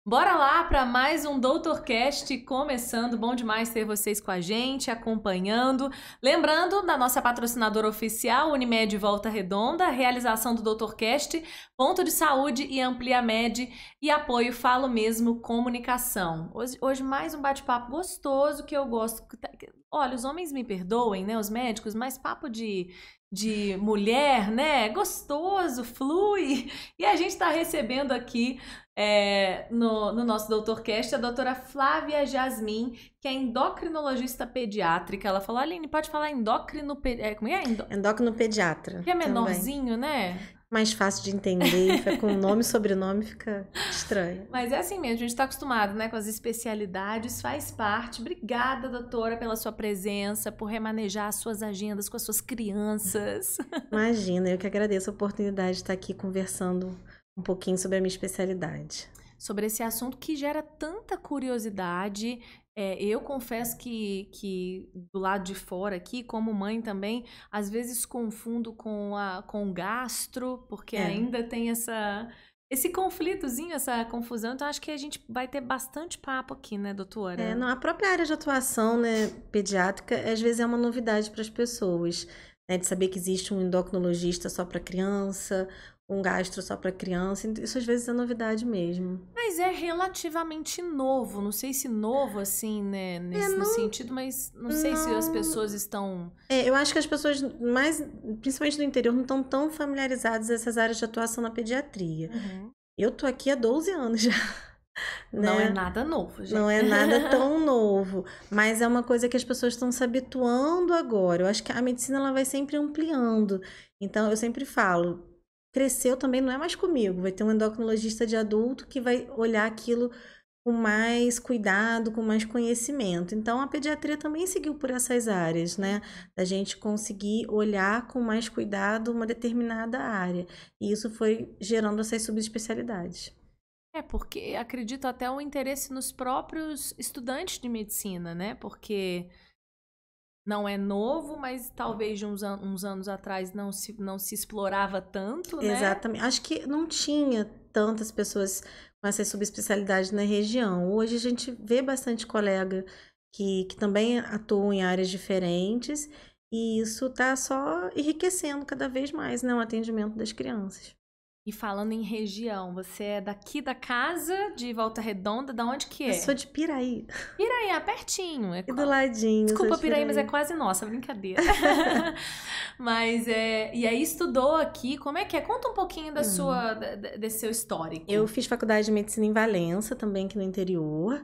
Bora lá para mais um DoutorCast começando. Bom demais ter vocês com a gente, acompanhando. Lembrando da nossa patrocinadora oficial, Unimed Volta Redonda, realização do DoutorCast, Ponto de Saúde e Ampliamed e apoio Falo Mesmo Comunicação. Hoje mais um bate-papo gostoso que eu gosto. Olha, os homens me perdoem, né, os médicos, mas papo de mulher, né, gostoso, flui. E a gente está recebendo aqui no nosso DoutorCast, a doutora Flávia Jasmin, que é endocrinologista pediátrica. Ela falou, Aline, pode falar como é? Endocrinopediatra. Que é menorzinho, também. né? Mais fácil de entender, fica com nome e sobrenome, fica estranho. Mas é assim mesmo, a gente está acostumado, né, com as especialidades, faz parte. Obrigada, doutora, pela sua presença, por remanejar as suas agendas com as suas crianças. Imagina, eu que agradeço a oportunidade de estar aqui conversando um pouquinho sobre a minha especialidade. Sobre esse assunto que gera tanta curiosidade. Eu confesso que do lado de fora aqui, como mãe também, às vezes confundo com gastro, porque ainda tem esse conflitozinho, essa confusão. Então, acho que a gente vai ter bastante papo aqui, né, doutora? A própria área de atuação, né, pediátrica, às vezes é uma novidade para as pessoas, né, de saber que existe um endocrinologista só para criança, um gastro só para criança, isso às vezes é novidade mesmo. Mas é relativamente novo, não sei se novo assim, né, no sentido, mas não sei se as pessoas estão... Eu acho que as pessoas principalmente do interior, não estão tão familiarizadas com essas áreas de atuação na pediatria. Uhum. Eu tô aqui há 12 anos já. Não Né? é nada novo, gente. Não é nada tão novo, mas é uma coisa que as pessoas estão se habituando agora. Eu acho que a medicina ela vai sempre ampliando. Então, eu sempre falo, cresceu também não é mais comigo, vai ter um endocrinologista de adulto que vai olhar aquilo com mais cuidado, com mais conhecimento. Então, a pediatria também seguiu por essas áreas, né? Da gente conseguir olhar com mais cuidado uma determinada área. E isso foi gerando essas subespecialidades. Porque acredito até o interesse nos próprios estudantes de medicina, né? Porque não é novo, mas talvez de uns anos atrás não se explorava tanto, né? Exatamente. Acho que não tinha tantas pessoas com essas subespecialidades na região. Hoje a gente vê bastante colega que também atuam em áreas diferentes e isso está só enriquecendo cada vez mais, né, o atendimento das crianças. E falando em região, você é daqui da casa de Volta Redonda, da onde que é? Eu sou de Piraí. Piraí, é pertinho. E do ladinho. Desculpa, Piraí, mas é quase nossa, brincadeira. Mas e aí estudou aqui, como é que é? Conta um pouquinho desse seu histórico. Eu fiz faculdade de medicina em Valença, também aqui no interior.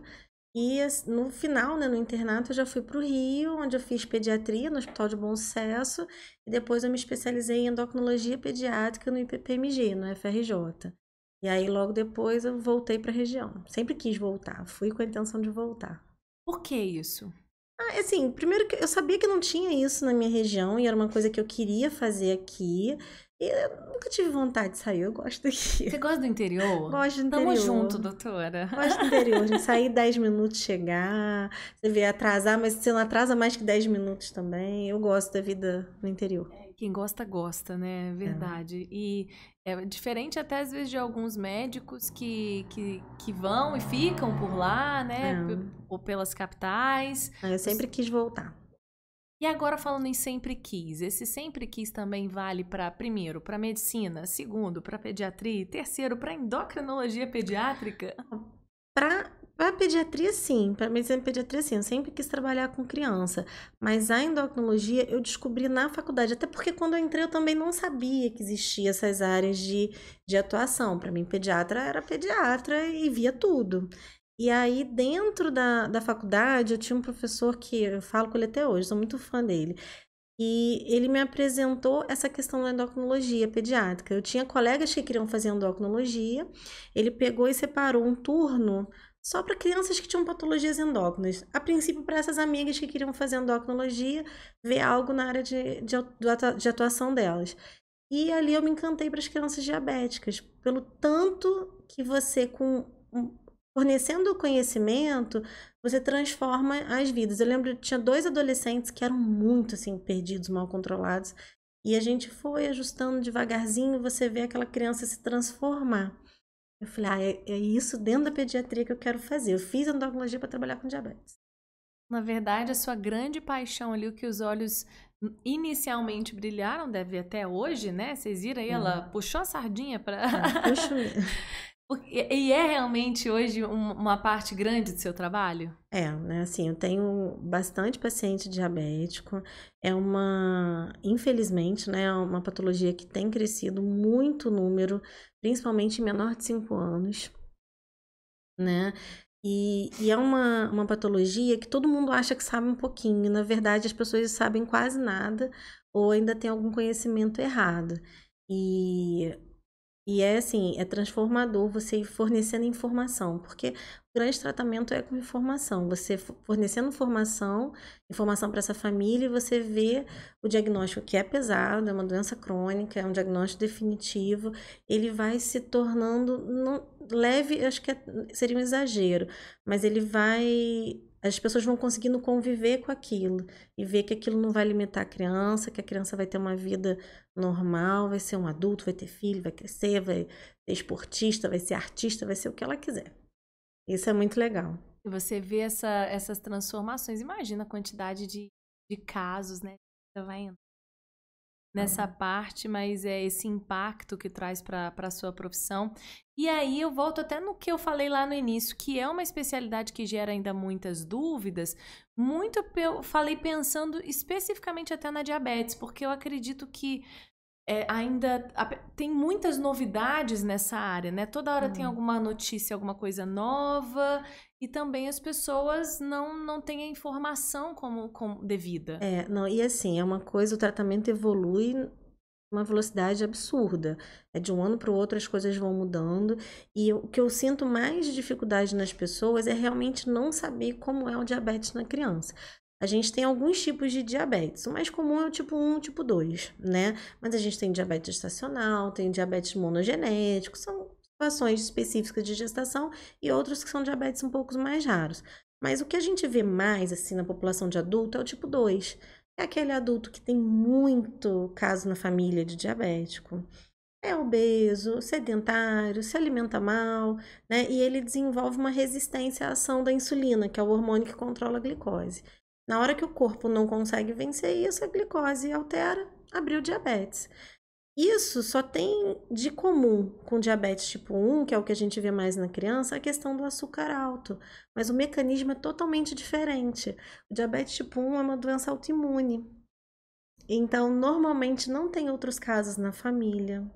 E no final, né, no internato, eu já fui para o Rio, onde eu fiz pediatria no Hospital de Bom Sucesso. E depois eu me especializei em endocrinologia pediátrica no IPPMG, no FRJ. E aí, logo depois, eu voltei para a região. Sempre quis voltar, fui com a intenção de voltar. Por que isso? Assim, primeiro que eu sabia que não tinha isso na minha região e era uma coisa que eu queria fazer aqui. E eu nunca tive vontade de sair, eu gosto daqui. Você gosta do interior? Gosto do interior. Tamo junto, doutora. Gosto do interior, de sair 10 minutos, chegar, você vê atrasar, mas você não atrasa mais que 10 minutos também. Eu gosto da vida no interior. Quem gosta, gosta, né? É verdade. E é diferente até às vezes de alguns médicos que vão e ficam por lá, né? Ou pelas capitais. Eu sempre quis voltar. E agora falando em sempre quis, esse sempre quis também vale para, primeiro, para medicina, segundo, para pediatria, terceiro, para endocrinologia pediátrica? Para pediatria, sim. Para medicina e pediatria, sim. Eu sempre quis trabalhar com criança. Mas a endocrinologia eu descobri na faculdade. Até porque quando eu entrei eu também não sabia que existia essas áreas de atuação. Para mim, pediatra era pediatra e via tudo. E aí, dentro da faculdade, eu tinha um professor que eu falo com ele até hoje, sou muito fã dele. E ele me apresentou essa questão da endocrinologia pediátrica. Eu tinha colegas que queriam fazer endocrinologia, ele pegou e separou um turno só para crianças que tinham patologias endócrinas. A princípio, para essas amigas que queriam fazer endocrinologia, ver algo na área de atuação delas. E ali eu me encantei para as crianças diabéticas, pelo tanto que você, fornecendo conhecimento, você transforma as vidas. Eu lembro que tinha 2 adolescentes que eram muito assim, perdidos, mal controlados. E a gente foi ajustando devagarzinho, você vê aquela criança se transformar. Eu falei, é isso dentro da pediatria que eu quero fazer. Eu fiz endocrinologia para trabalhar com diabetes. Na verdade, a sua grande paixão ali, o que os olhos inicialmente brilharam, deve até hoje, né? Vocês viram aí, ela puxou a sardinha para... Puxo mesmo. E é realmente hoje uma parte grande do seu trabalho? Né, assim, eu tenho bastante paciente diabético, infelizmente, né, uma patologia que tem crescido muito o número, principalmente em menor de 5 anos, né, e é uma patologia que todo mundo acha que sabe um pouquinho, na verdade as pessoas sabem quase nada, ou ainda tem algum conhecimento errado, e é assim, é transformador você ir fornecendo informação, porque o grande tratamento é com informação. Você fornecendo informação para essa família, e você vê o diagnóstico que é pesado, é uma doença crônica, é um diagnóstico definitivo, ele vai se tornando leve, acho que seria um exagero, mas as pessoas vão conseguindo conviver com aquilo e ver que aquilo não vai limitar a criança, que a criança vai ter uma vida normal, vai ser um adulto, vai ter filho, vai crescer, vai ser esportista, vai ser artista, vai ser o que ela quiser. Isso é muito legal. E você vê essas transformações, imagina a quantidade de casos, né? Você vai entrar nessa parte, mas é esse impacto que traz para a sua profissão. E aí eu volto até no que eu falei lá no início, que é uma especialidade que gera ainda muitas dúvidas. Eu falei pensando especificamente até na diabetes, porque eu acredito que ainda tem muitas novidades nessa área, né? Toda hora tem alguma notícia, alguma coisa nova, e também as pessoas não têm a informação como devida. Não, e assim, é uma coisa, o tratamento evolui uma velocidade absurda. De um ano para o outro as coisas vão mudando, e o que eu sinto mais de dificuldade nas pessoas é realmente não saber como é o diabetes na criança. A gente tem alguns tipos de diabetes. O mais comum é o tipo 1 e o tipo 2, né? Mas a gente tem diabetes gestacional, tem diabetes monogenético, são situações específicas de gestação, e outros que são diabetes um pouco mais raros. Mas o que a gente vê mais, assim, na população de adulto é o tipo 2. É aquele adulto que tem muito caso na família de diabético. É obeso, sedentário, se alimenta mal, né? E ele desenvolve uma resistência à ação da insulina, que é o hormônio que controla a glicose. Na hora que o corpo não consegue vencer isso, a glicose altera, abriu diabetes. Isso só tem de comum com diabetes tipo 1, que é o que a gente vê mais na criança, a questão do açúcar alto. Mas o mecanismo é totalmente diferente. O diabetes tipo 1 é uma doença autoimune. Então, normalmente não tem outros casos na família.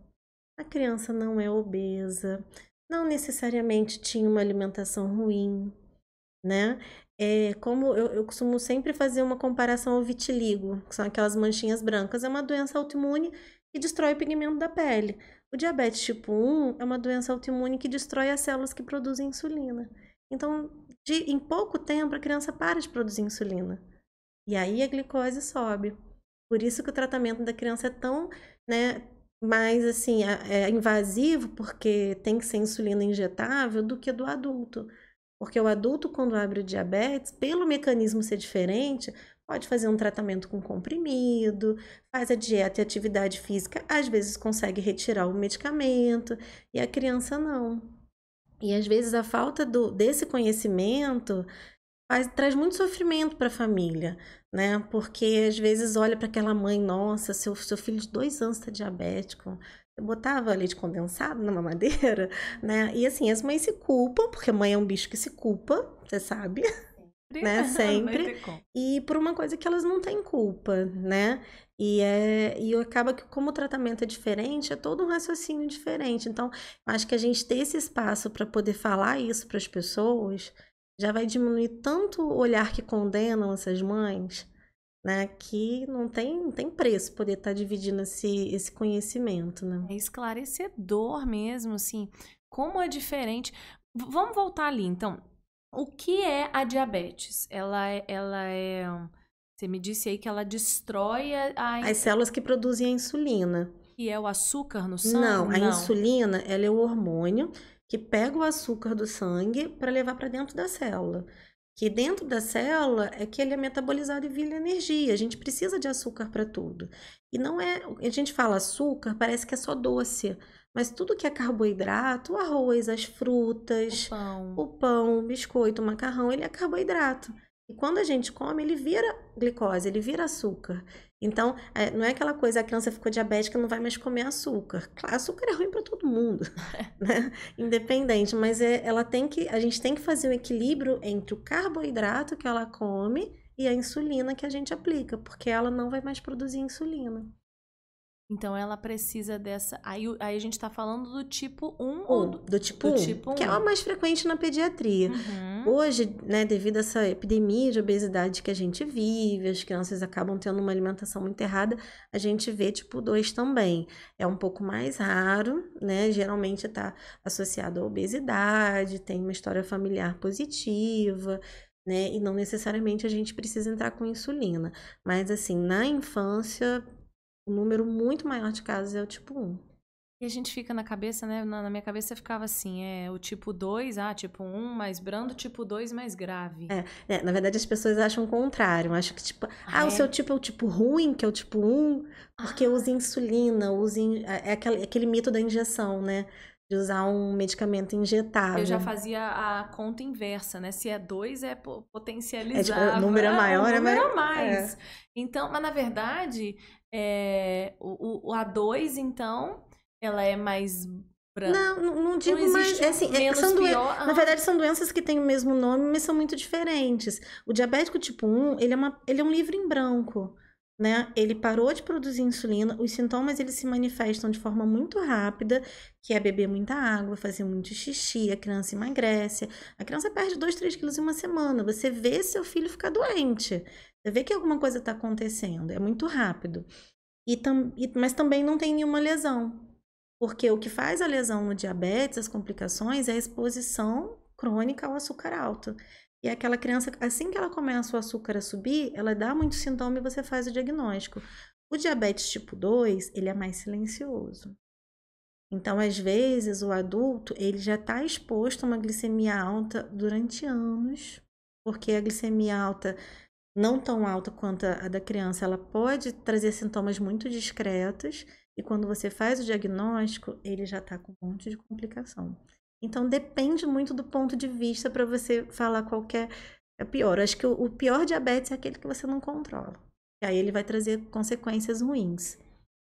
A criança não é obesa, não necessariamente tinha uma alimentação ruim, né? Como eu costumo sempre fazer uma comparação ao vitiligo, que são aquelas manchinhas brancas, é uma doença autoimune que destrói o pigmento da pele. O diabetes tipo 1 é uma doença autoimune que destrói as células que produzem insulina. Então, em pouco tempo, a criança para de produzir insulina. E aí a glicose sobe. Por isso que o tratamento da criança é tão, né, mais assim, invasivo, porque tem que ser insulina injetável, do que do adulto. Porque o adulto, quando abre o diabetes, pelo mecanismo ser diferente, pode fazer um tratamento com comprimido, faz a dieta e atividade física, às vezes consegue retirar o medicamento, e a criança não. E às vezes a falta desse conhecimento traz muito sofrimento para a família, né? Porque às vezes olha para aquela mãe, nossa, seu filho de 2 anos está diabético. Eu botava leite condensado na mamadeira, né? E assim, as mães se culpam, porque a mãe é um bicho que se culpa, você sabe, né? Sempre. E por uma coisa que elas não têm culpa, né? E acaba que, como o tratamento é diferente, é todo um raciocínio diferente. Então, acho que a gente ter esse espaço para poder falar isso para as pessoas já vai diminuir tanto o olhar que condenam essas mães, né, que não tem preço poder estar dividindo esse conhecimento, né? É esclarecedor mesmo, assim, como é diferente. Vamos voltar ali, então. O que é a diabetes? Ela é... Você me disse aí que ela destrói as células que produzem a insulina. E é o açúcar no sangue? Não, a insulina, ela é o hormônio que pega o açúcar do sangue para levar para dentro da célula. Que dentro da célula é que ele é metabolizado e vira energia. A gente precisa de açúcar para tudo. E não é... A gente fala açúcar, parece que é só doce. Mas tudo que é carboidrato, o arroz, as frutas, o pão, o biscoito, o macarrão, ele é carboidrato. E quando a gente come, ele vira glicose, ele vira açúcar. Então, não é aquela coisa, a criança ficou diabética, não vai mais comer açúcar. Claro, açúcar é ruim para todo mundo, né? Independente, mas a gente tem que fazer o equilíbrio entre o carboidrato que ela come e a insulina que a gente aplica, porque ela não vai mais produzir insulina. Então ela precisa dessa. Aí a gente tá falando do tipo 1 ou do tipo 1, tipo 1, que é o mais frequente na pediatria. Hoje, né, devido a essa epidemia de obesidade que a gente vive, as crianças acabam tendo uma alimentação muito errada, a gente vê tipo 2 também. É um pouco mais raro, né? Geralmente está associado à obesidade, tem uma história familiar positiva, né? E não necessariamente a gente precisa entrar com insulina. Mas assim, na infância, o número muito maior de casos é o tipo 1. E a gente fica na cabeça, né? Na minha cabeça ficava assim, o tipo 2, tipo 1 mais brando, tipo 2 mais grave. Na verdade as pessoas acham o contrário, acham que tipo, o seu tipo é o tipo ruim, que é o tipo 1, porque usa insulina, aquele mito da injeção, né? De usar um medicamento injetável. Eu já fazia a conta inversa, né? Se é 2, é potencializado. Tipo, o número é maior, o número é mais. Então, mas na verdade, o A2, então, ela é mais branca. Não digo mais. Assim, na verdade, são doenças que têm o mesmo nome, mas são muito diferentes. O diabético tipo 1, ele é um livro em branco. Né? Ele parou de produzir insulina, os sintomas eles se manifestam de forma muito rápida, que é beber muita água, fazer muito xixi, a criança emagrece, a criança perde 2, 3 quilos em uma semana, você vê seu filho ficar doente, você vê que alguma coisa está acontecendo, é muito rápido, mas também não tem nenhuma lesão, porque o que faz a lesão no diabetes, as complicações, é a exposição crônica ao açúcar alto. E aquela criança, assim que ela começa o açúcar a subir, ela dá muito sintoma e você faz o diagnóstico. O diabetes tipo 2, ele é mais silencioso. Então, às vezes, o adulto, ele já está exposto a uma glicemia alta durante anos, porque a glicemia alta, não tão alta quanto a da criança, ela pode trazer sintomas muito discretos, e quando você faz o diagnóstico, ele já está com um monte de complicação. Então, depende muito do ponto de vista para você falar qual que é pior. Acho que o pior diabetes é aquele que você não controla. E aí ele vai trazer consequências ruins.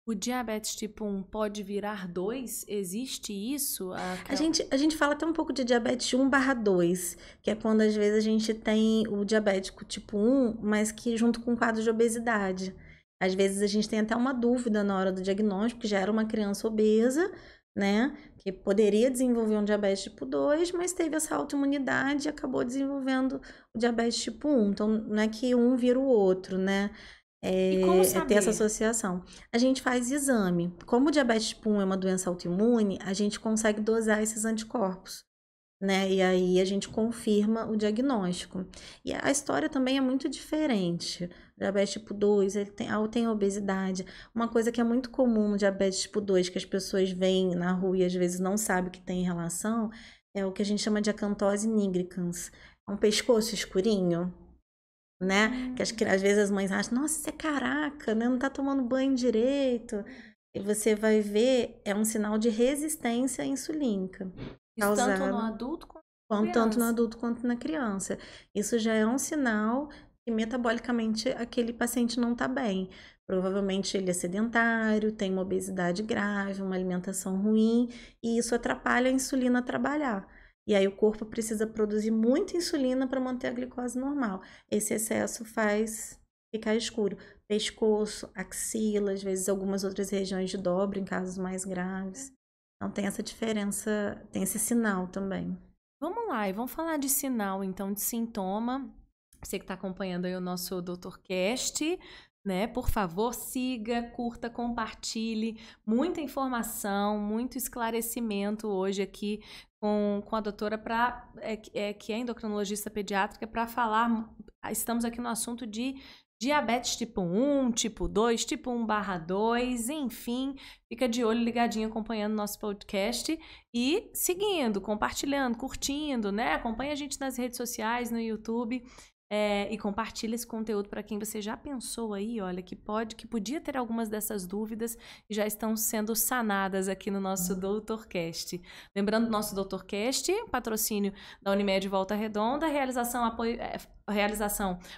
O diabetes tipo 1 pode virar 2? Existe isso? A gente fala até um pouco de diabetes 1/2, que é quando às vezes a gente tem o diabético tipo 1, mas que junto com o quadro de obesidade. Às vezes a gente tem até uma dúvida na hora do diagnóstico, que já era uma criança obesa, né? Que poderia desenvolver um diabetes tipo 2, mas teve essa autoimunidade e acabou desenvolvendo o diabetes tipo 1. Então, não é que um vira o outro, né? E como saber? Ter essa associação. A gente faz exame. Como o diabetes tipo 1 é uma doença autoimune, a gente consegue dosar esses anticorpos, né? E aí a gente confirma o diagnóstico. E a história também é muito diferente. O diabetes tipo 2, ele tem obesidade. Uma coisa que é muito comum no diabetes tipo 2, que as pessoas veem na rua e às vezes não sabem que tem relação, é o que a gente chama de acantose nigricans. É um pescoço escurinho, né? Que às vezes as mães acham, nossa, isso é caraca, né? Não tá tomando banho direito. E você vai ver, é um sinal de resistência insulínica. Isso tanto no adulto quanto na criança. Tanto no adulto quanto na criança. Isso já é um sinal que metabolicamente aquele paciente não está bem. Provavelmente ele é sedentário, tem uma obesidade grave, uma alimentação ruim, e isso atrapalha a insulina a trabalhar. E aí o corpo precisa produzir muita insulina para manter a glicose normal. Esse excesso faz ficar escuro. Pescoço, axila, às vezes algumas outras regiões de dobra em casos mais graves. Então tem essa diferença, tem esse sinal também. Vamos lá, e vamos falar de sinal, então, de sintoma. Você que está acompanhando aí o nosso DoutorCast, né? Por favor, siga, curta, compartilhe. Muita informação, muito esclarecimento hoje aqui com a doutora, que é endocrinologista pediátrica, para falar. Estamos aqui no assunto de diabetes tipo 1, tipo 2, tipo 1/2, enfim, fica de olho, ligadinho, acompanhando nosso podcast e seguindo, compartilhando, curtindo, né? Acompanha a gente nas redes sociais, no YouTube. e compartilha esse conteúdo para quem você já pensou aí, olha, que podia ter algumas dessas dúvidas e já estão sendo sanadas aqui no nosso DoutorCast. Lembrando, nosso DoutorCast, patrocínio da Unimed Volta Redonda, realização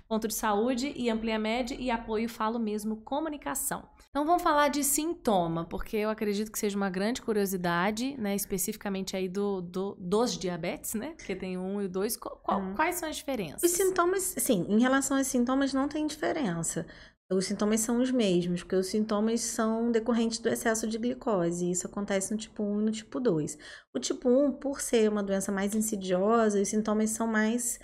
Ponto de Saúde e Ampliamed e apoio Falo Mesmo Comunicação. Então vamos falar de sintoma, porque eu acredito que seja uma grande curiosidade, né, especificamente aí dos diabetes, né, porque tem o 1 e o 2, quais são as diferenças? Os sintomas, sim, em relação aos sintomas não tem diferença. Os sintomas são os mesmos, porque os sintomas são decorrentes do excesso de glicose, e isso acontece no tipo 1 e no tipo 2. O tipo 1, por ser uma doença mais insidiosa, os sintomas são mais,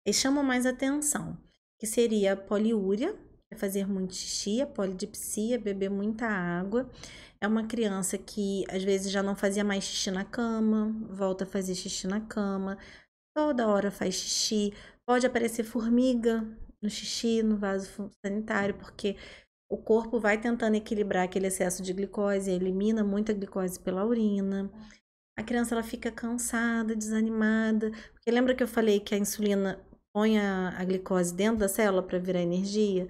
eles chamam mais atenção, que seria a poliúria, é fazer muito xixi, a polidipsia, beber muita água. É uma criança que às vezes já não fazia mais xixi na cama, volta a fazer xixi na cama, toda hora faz xixi. Pode aparecer formiga no xixi, no vaso sanitário, porque o corpo vai tentando equilibrar aquele excesso de glicose, elimina muita glicose pela urina. A criança ela fica cansada, desanimada, porque lembra que eu falei que a insulina põe a glicose dentro da célula para virar energia?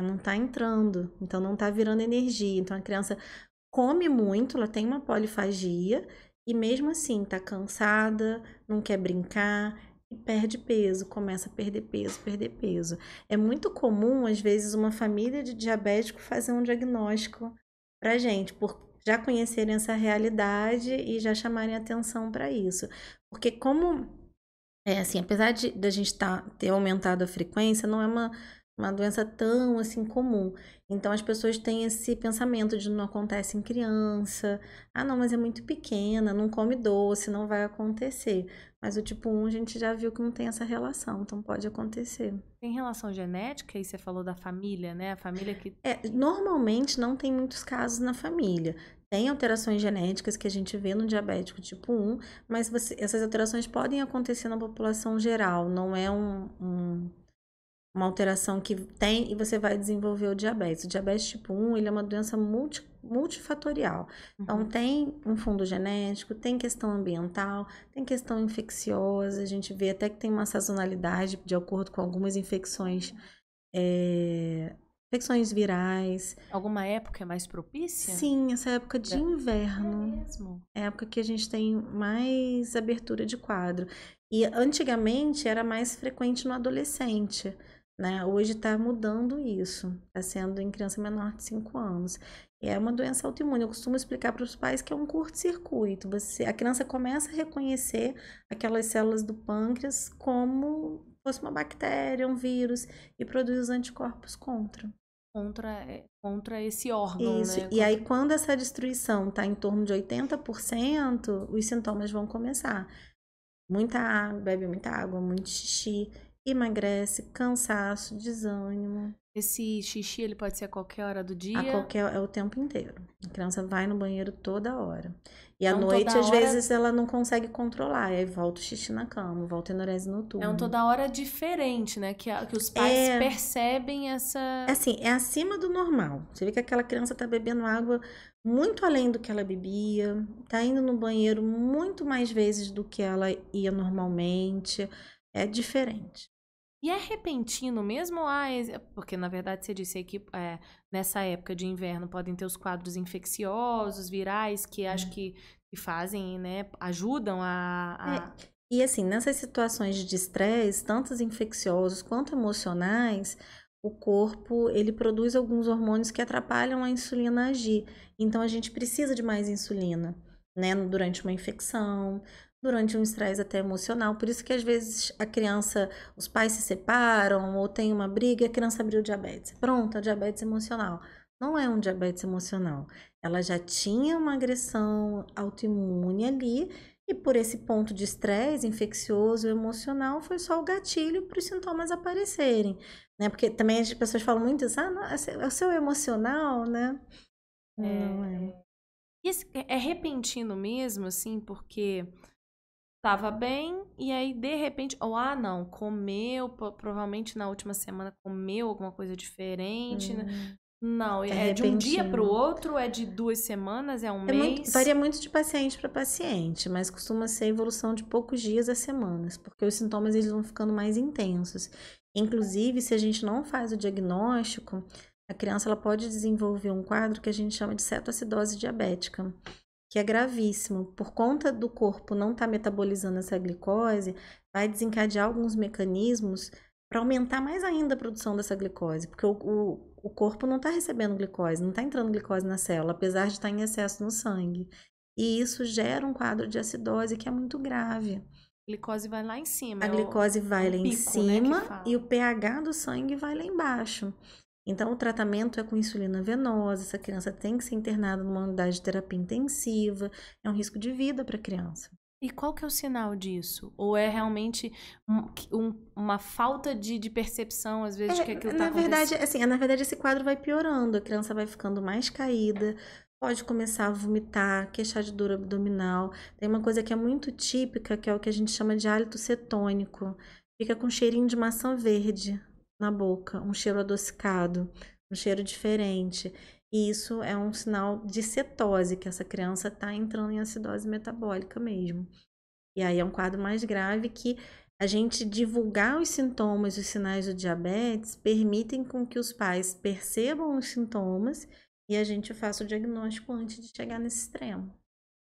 Não está entrando, então não está virando energia. Então a criança come muito, ela tem uma polifagia e mesmo assim está cansada, não quer brincar e perde peso, começa a perder peso, perder peso. É muito comum, às vezes, uma família de diabético fazer um diagnóstico para gente, por já conhecerem essa realidade e já chamarem atenção para isso. Porque como, assim, apesar da gente ter aumentado a frequência, não é uma doença tão assim comum. Então as pessoas têm esse pensamento de não acontece em criança. Ah, não, mas é muito pequena, não come doce, não vai acontecer. Mas o tipo 1 a gente já viu que não tem essa relação, então pode acontecer. Tem relação genética? E você falou da família, né? A família que... Normalmente não tem muitos casos na família. Tem alterações genéticas que a gente vê no diabético tipo 1, mas essas alterações podem acontecer na população geral, não é uma alteração que tem e você vai desenvolver o diabetes. O diabetes tipo 1, ele é uma doença multifatorial. Então, tem um fundo genético, tem questão ambiental, tem questão infecciosa. A gente vê até que tem uma sazonalidade de acordo com algumas infecções, infecções virais. Alguma época é mais propícia? Sim, essa época de inverno. É mesmo? É a época que a gente tem mais abertura de quadro. E antigamente era mais frequente no adolescente, né? Hoje está mudando isso, está sendo em criança menor de 5 anos. É uma doença autoimune. Eu costumo explicar para os pais que é um curto-circuito. A criança começa a reconhecer aquelas células do pâncreas como fosse uma bactéria, um vírus, e produz os anticorpos contra esse órgão, isso. né? E aí, quando essa destruição está em torno de 80%, os sintomas vão começar. Muita água, bebe muita água, muito xixi, emagrece, cansaço, desânimo. Esse xixi, ele pode ser a qualquer hora do dia? É o tempo inteiro. A criança vai no banheiro toda hora. E à Então, noite, às hora... vezes, ela não consegue controlar. Aí volta o xixi na cama, volta a enurese noturna. É toda hora diferente, né? Que os pais percebem essa... Assim, é acima do normal. Você vê que aquela criança tá bebendo água muito além do que ela bebia. Tá indo no banheiro muito mais vezes do que ela ia normalmente. É diferente. E é repentino mesmo? Porque, na verdade, você disse que nessa época de inverno podem ter os quadros infecciosos, virais, que acho que fazem, né? Ajudam a... E assim, nessas situações de estresse, tanto infecciosos quanto emocionais, o corpo, ele produz alguns hormônios que atrapalham a insulina agir. Então, a gente precisa de mais insulina, né? Durante uma infecção, durante um estresse até emocional. Por isso que às vezes os pais se separam ou tem uma briga e a criança abriu diabetes. Pronto, a diabetes emocional. Não é um diabetes emocional. Ela já tinha uma agressão autoimune ali e por esse ponto de estresse infeccioso emocional foi só o gatilho para os sintomas aparecerem, né? Porque também as pessoas falam muito isso, não, é o seu emocional, né? Não é. É repentino mesmo, assim, porque... Tava bem, e aí, de repente... não, comeu, provavelmente na última semana comeu alguma coisa diferente. Não, é de um dia para o outro, é de 2 semanas, é um mês? Varia muito de paciente para paciente, mas costuma ser a evolução de poucos dias a semanas, porque os sintomas eles vão ficando mais intensos. Inclusive, se a gente não faz o diagnóstico, a criança ela pode desenvolver um quadro que a gente chama de cetoacidose diabética, que é gravíssimo. Por conta do corpo não estar metabolizando essa glicose, vai desencadear alguns mecanismos para aumentar mais ainda a produção dessa glicose, porque o corpo não está recebendo glicose, não está entrando glicose na célula, apesar de estar em excesso no sangue. E isso gera um quadro de acidose que é muito grave. A glicose vai lá em cima. A glicose vai lá em cima, né, e o pH do sangue vai lá embaixo. Então, o tratamento é com insulina venosa, essa criança tem que ser internada numa unidade de terapia intensiva, é um risco de vida para a criança. E qual que é o sinal disso? Ou é realmente uma falta de percepção, às vezes, de que aquilo está acontecendo? Na verdade, esse quadro vai piorando, a criança vai ficando mais caída, pode começar a vomitar, queixar de dor abdominal. Tem uma coisa que é muito típica, que é o que a gente chama de hálito cetônico. Fica com cheirinho de maçã verde na boca, um cheiro adocicado, um cheiro diferente. E isso é um sinal de cetose, que essa criança está entrando em acidose metabólica mesmo. E aí é um quadro mais grave que a gente divulgar os sintomas e os sinais do diabetes permitem com que os pais percebam os sintomas e a gente faça o diagnóstico antes de chegar nesse extremo.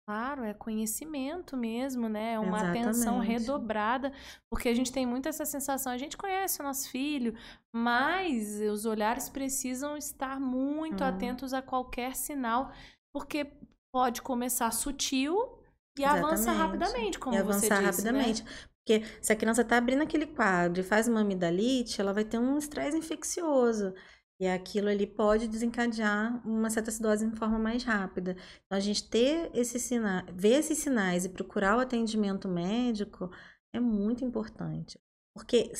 Claro, é conhecimento mesmo, né? É uma Exatamente. atenção redobrada, porque a gente tem muito essa sensação, a gente conhece o nosso filho, mas os olhares precisam estar muito atentos a qualquer sinal, porque pode começar sutil e avança rapidamente, como você disse, rapidamente. Né? Porque se a criança está abrindo aquele quadro e faz uma amidalite, ela vai ter um estresse infeccioso. E aquilo ali pode desencadear uma cetoacidose em forma mais rápida. Então, a gente ter esses sinais, ver esses sinais e procurar o atendimento médico é muito importante. Porque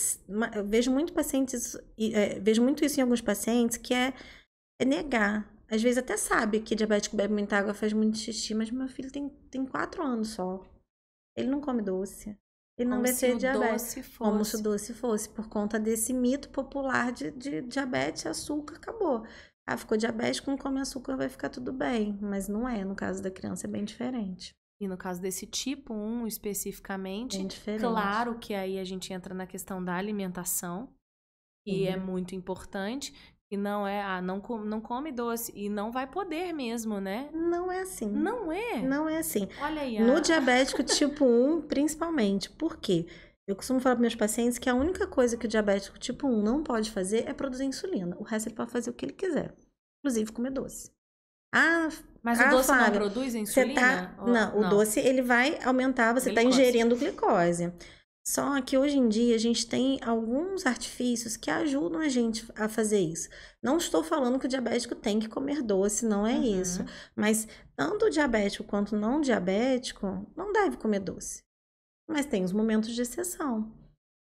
eu vejo vejo muito isso em alguns pacientes, que é negar. Às vezes até sabe que diabético bebe muita água, faz muito xixi, mas meu filho tem 4 anos só. Ele não come doce. Ele não vai ter diabetes. Como se o doce fosse, por conta desse mito popular de diabetes, açúcar, acabou. Ah, ficou diabético, não come açúcar, vai ficar tudo bem. Mas não é, no caso da criança é bem diferente. E no caso desse tipo 1 especificamente, bem diferente. Claro que aí a gente entra na questão da alimentação, e é muito importante. E não é, não come doce. E não vai poder mesmo, né? Não é assim. Não é? Não é assim. Olha aí. No diabético tipo 1, principalmente. Por quê? Eu costumo falar para meus pacientes que a única coisa que o diabético tipo 1 não pode fazer é produzir insulina. O resto ele pode fazer o que ele quiser. Inclusive comer doce. Mas o doce Flávia, não produz insulina? Não, o doce ele vai aumentar, você está ingerindo glicose. Só que hoje em dia a gente tem alguns artifícios que ajudam a gente a fazer isso. Não estou falando que o diabético tem que comer doce, não é isso. Mas tanto o diabético quanto o não diabético não deve comer doce. Mas tem os momentos de exceção.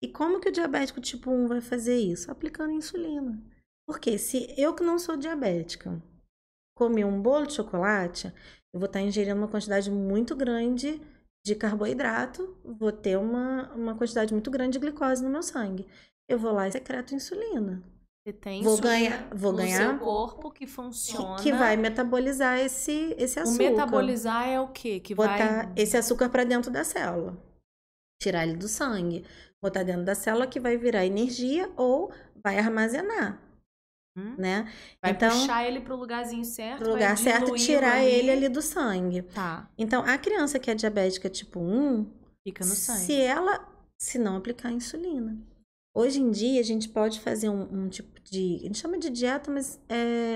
E como que o diabético tipo 1 vai fazer isso? Aplicando insulina. Porque se eu que não sou diabética comer um bolo de chocolate, eu vou estar ingerindo uma quantidade muito grande de carboidrato, vou ter uma quantidade muito grande de glicose no meu sangue. Eu vou lá e secreto insulina. Você tem vou ganhar seu corpo que funciona. Que vai metabolizar esse açúcar. O metabolizar é o quê? Que botar esse açúcar para dentro da célula. Tirar ele do sangue. Botar dentro da célula que vai virar energia ou vai armazenar. Né? Vai puxar ele pro lugarzinho certo. Pro lugar certo e tirar ele ali do sangue. Tá. Então, a criança que é diabética tipo 1, fica no sangue. Se não aplicar insulina. Hoje em dia, a gente pode fazer um tipo de... A gente chama de dieta, mas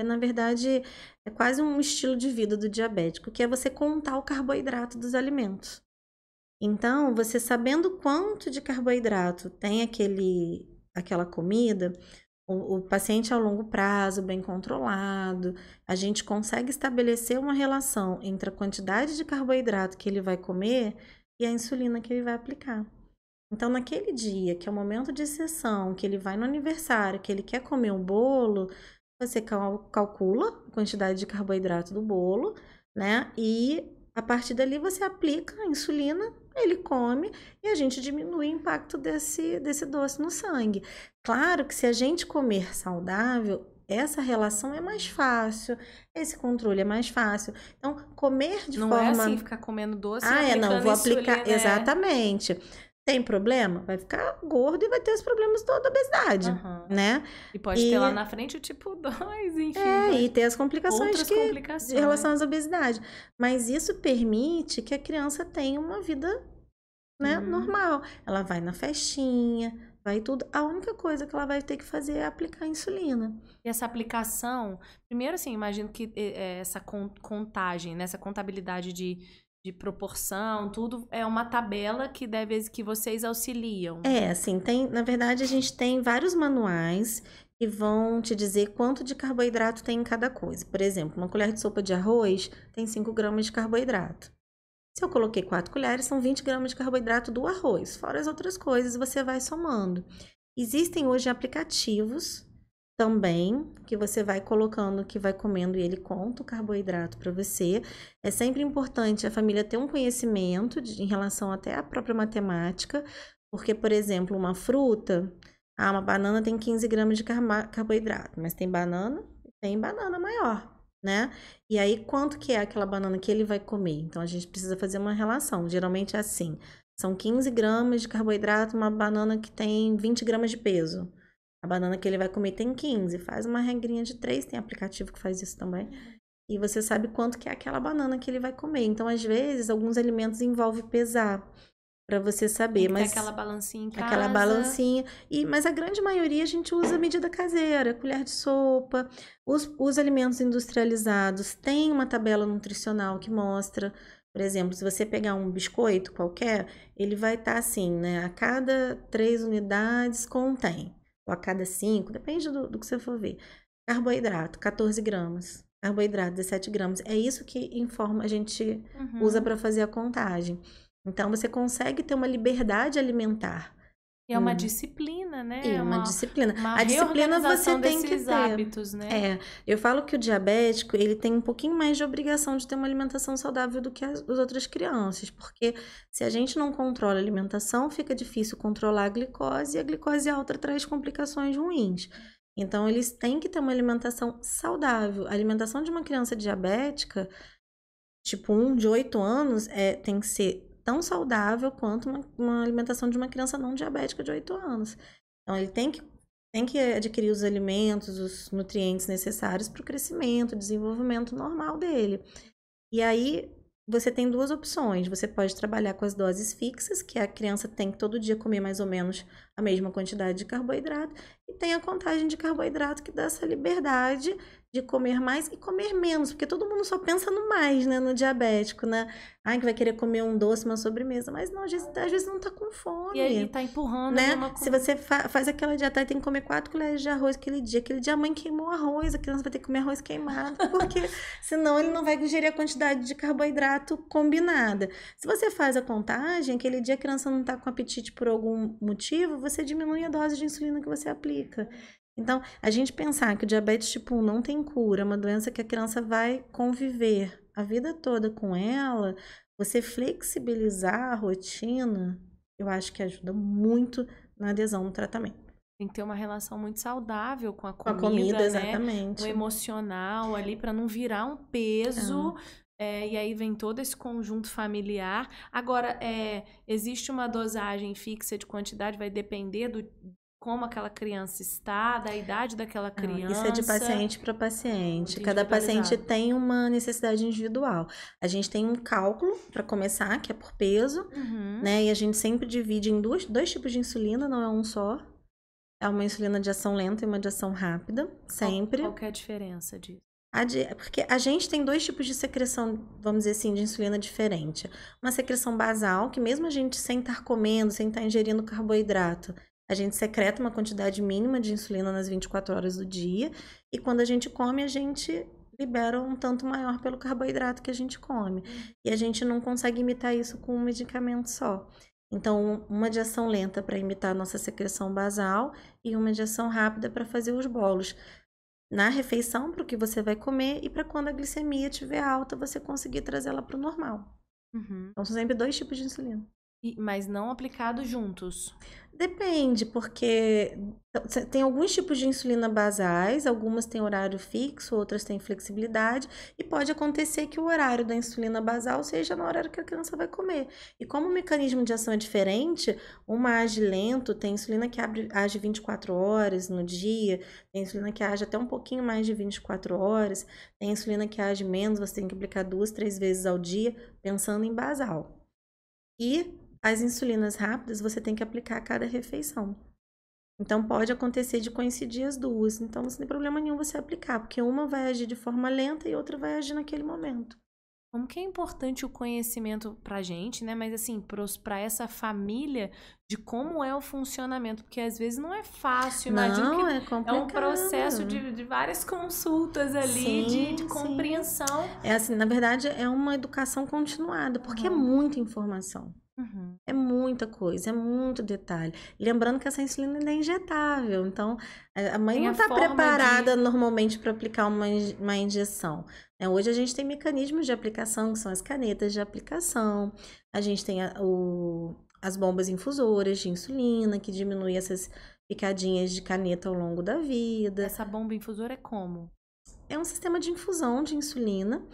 na verdade é quase um estilo de vida do diabético, que é você contar o carboidrato dos alimentos. Então, você sabendo quanto de carboidrato tem aquela comida... O paciente a longo prazo, bem controlado, a gente consegue estabelecer uma relação entre a quantidade de carboidrato que ele vai comer e a insulina que ele vai aplicar. Então, naquele dia, que é o momento de exceção, que ele vai no aniversário, que ele quer comer um bolo, você calcula a quantidade de carboidrato do bolo, né? E a partir dali você aplica a insulina, ele come e a gente diminui o impacto desse doce no sangue. Claro que se a gente comer saudável, essa relação é mais fácil, esse controle é mais fácil. Então, comer de forma... Não é assim, ficar comendo doce não, vou aplicar... Exatamente. Tem problema? Vai ficar gordo e vai ter os problemas da obesidade, né? E pode ter lá na frente o tipo 2, enfim. E ter as complicações outras complicações. em relação à obesidade. Mas isso permite que a criança tenha uma vida, né, normal. Ela vai na festinha, vai tudo. A única coisa que ela vai ter que fazer é aplicar insulina. E essa aplicação, primeiro assim, imagino que essa contagem, né, essa contabilidade de proporção, tudo é uma tabela que vocês auxiliam. Assim, na verdade a gente tem vários manuais que vão te dizer quanto de carboidrato tem em cada coisa. Por exemplo, uma colher de sopa de arroz tem 5 gramas de carboidrato. Se eu coloquei 4 colheres, são 20 gramas de carboidrato do arroz, fora as outras coisas, você vai somando. Existem hoje aplicativos também, que você vai colocando, que vai comendo e ele conta o carboidrato para você. É sempre importante a família ter um conhecimento em relação até à própria matemática, porque, por exemplo, uma fruta, uma banana tem 15 gramas de carboidrato, mas tem banana maior, né? E aí, quanto que é aquela banana que ele vai comer? Então, a gente precisa fazer uma relação. Geralmente é assim, são 15 gramas de carboidrato, uma banana que tem 20 gramas de peso. A banana que ele vai comer tem 15, faz uma regrinha de 3, tem aplicativo que faz isso também. E você sabe quanto que é aquela banana que ele vai comer. Então, às vezes, alguns alimentos envolvem pesar, para você saber. Mas aquela balancinha em casa. Aquela balancinha. Mas a grande maioria a gente usa medida caseira, colher de sopa. Os alimentos industrializados têm uma tabela nutricional que mostra. Por exemplo, se você pegar um biscoito qualquer, ele vai estar assim, né? A cada 3 unidades contém. Ou a cada 5, depende do que você for ver. Carboidrato, 14 gramas. Carboidrato, 17 gramas. É isso que a gente usa para fazer a contagem. Então, você consegue ter uma liberdade alimentar. E é uma disciplina, né? É uma disciplina. A disciplina você tem que ter. Hábitos, né? Eu falo que o diabético, ele tem um pouquinho mais de obrigação de ter uma alimentação saudável do que as outras crianças. Porque se a gente não controla a alimentação, fica difícil controlar a glicose. E a glicose alta traz complicações ruins. Então, eles têm que ter uma alimentação saudável. A alimentação de uma criança diabética, tipo 1 de 8 anos, tem que ser tão saudável quanto uma alimentação de uma criança não diabética de 8 anos. Então, ele tem que adquirir os alimentos, os nutrientes necessários para o crescimento, desenvolvimento normal dele. E aí, você tem 2 opções. Você pode trabalhar com as doses fixas, que a criança tem que todo dia comer mais ou menos a mesma quantidade de carboidrato. E tem a contagem de carboidrato, que dá essa liberdade de comer mais e comer menos, porque todo mundo só pensa no mais, né, no diabético, né? Que vai querer comer um doce, uma sobremesa, mas não, às vezes não tá com fome. E aí tá empurrando, né? Se você faz aquela dieta e tem que comer 4 colheres de arroz aquele dia a mãe queimou arroz, a criança vai ter que comer arroz queimado, porque senão ele não vai ingerir a quantidade de carboidrato combinada. Se você faz a contagem, aquele dia a criança não tá com apetite por algum motivo, você diminui a dose de insulina que você aplica. Então, a gente pensar que o diabetes tipo 1 não tem cura, é uma doença que a criança vai conviver a vida toda com ela, você flexibilizar a rotina, eu acho que ajuda muito na adesão no tratamento. Tem que ter uma relação muito saudável com a comida, com a comida, né? exatamente. O emocional ali, para não virar um peso. E aí vem todo esse conjunto familiar. Agora, existe uma dosagem fixa de quantidade, vai depender do como aquela criança está, da idade daquela criança. Isso é de paciente para paciente. Cada paciente tem uma necessidade individual. A gente tem um cálculo para começar, que é por peso, né? E a gente sempre divide em dois tipos de insulina, não é um só. É uma insulina de ação lenta e uma de ação rápida, sempre. Qual que é a diferença disso? Porque a gente tem 2 tipos de secreção, vamos dizer assim, de insulina diferente. Uma secreção basal, que mesmo a gente sem estar comendo, sem estar ingerindo carboidrato, a gente secreta uma quantidade mínima de insulina nas 24 horas do dia. E quando a gente come, a gente libera um tanto maior pelo carboidrato que a gente come. E a gente não consegue imitar isso com um medicamento só. Então, uma de ação lenta para imitar a nossa secreção basal e uma de ação rápida para fazer os bolos. Na refeição, para o que você vai comer e para quando a glicemia estiver alta, você conseguir trazê-la para o normal. Então, são sempre 2 tipos de insulina. Mas não aplicados juntos? Depende, porque tem alguns tipos de insulina basais, algumas têm horário fixo, outras têm flexibilidade, e pode acontecer que o horário da insulina basal seja no horário que a criança vai comer. E como o mecanismo de ação é diferente, uma age lento, tem insulina que age 24 horas no dia, tem insulina que age até um pouquinho mais de 24 horas, tem insulina que age menos, você tem que aplicar 2, 3 vezes ao dia, pensando em basal. E as insulinas rápidas você tem que aplicar a cada refeição. Então pode acontecer de coincidir as duas. Então não tem problema nenhum você aplicar, porque uma vai agir de forma lenta e outra vai agir naquele momento. Como que é importante o conhecimento pra gente, né? Mas assim, pra essa família de como é o funcionamento, porque às vezes não é fácil, imagino Não, que é complicado. é um processo de várias consultas ali, de compreensão. É assim, na verdade, é uma educação continuada, porque é muita informação. É muita coisa, é muito detalhe. Lembrando que essa insulina ainda é injetável, então a mãe não está preparada normalmente para aplicar uma injeção. Hoje a gente tem mecanismos de aplicação, que são as canetas de aplicação, a gente tem as bombas infusoras de insulina, que diminui essas picadinhas de caneta ao longo da vida. Essa bomba infusora é como? É um sistema de infusão de insulina.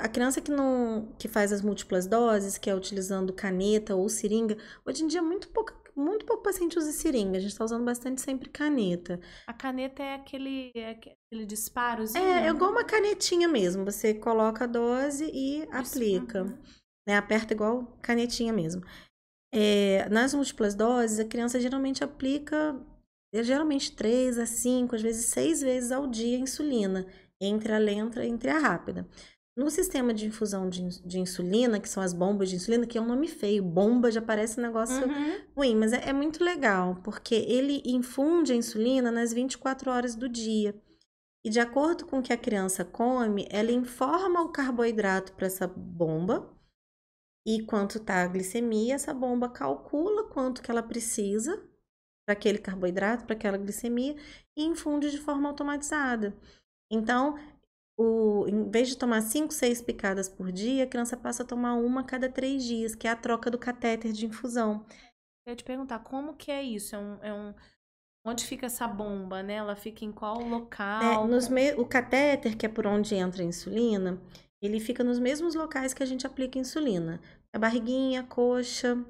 A criança que faz as múltiplas doses, que é utilizando caneta ou seringa, hoje em dia muito pouco paciente usa seringa, a gente está usando bastante sempre caneta. A caneta é aquele disparozinho? É igual uma canetinha mesmo, você coloca a dose e aplica. Né? Aperta igual canetinha mesmo. Nas múltiplas doses, a criança geralmente aplica 3 a 5, às vezes 6 vezes ao dia a insulina, entre a lenta e entre a rápida. No sistema de infusão de insulina, que são as bombas de insulina, que é um nome feio, bomba já parece um negócio ruim, mas é muito legal, porque ele infunde a insulina nas 24 horas do dia. E de acordo com o que a criança come, ela informa o carboidrato para essa bomba, e quanto está a glicemia, essa bomba calcula quanto que ela precisa para aquele carboidrato, para aquela glicemia, e infunde de forma automatizada. Então, em vez de tomar 5, 6 picadas por dia, a criança passa a tomar uma a cada 3 dias, que é a troca do catéter de infusão. Eu ia te perguntar, como que é isso? Onde fica essa bomba, né? Ela fica em qual local? O catéter, que é por onde entra a insulina, ele fica nos mesmos locais que a gente aplica insulina. A barriguinha, a coxa,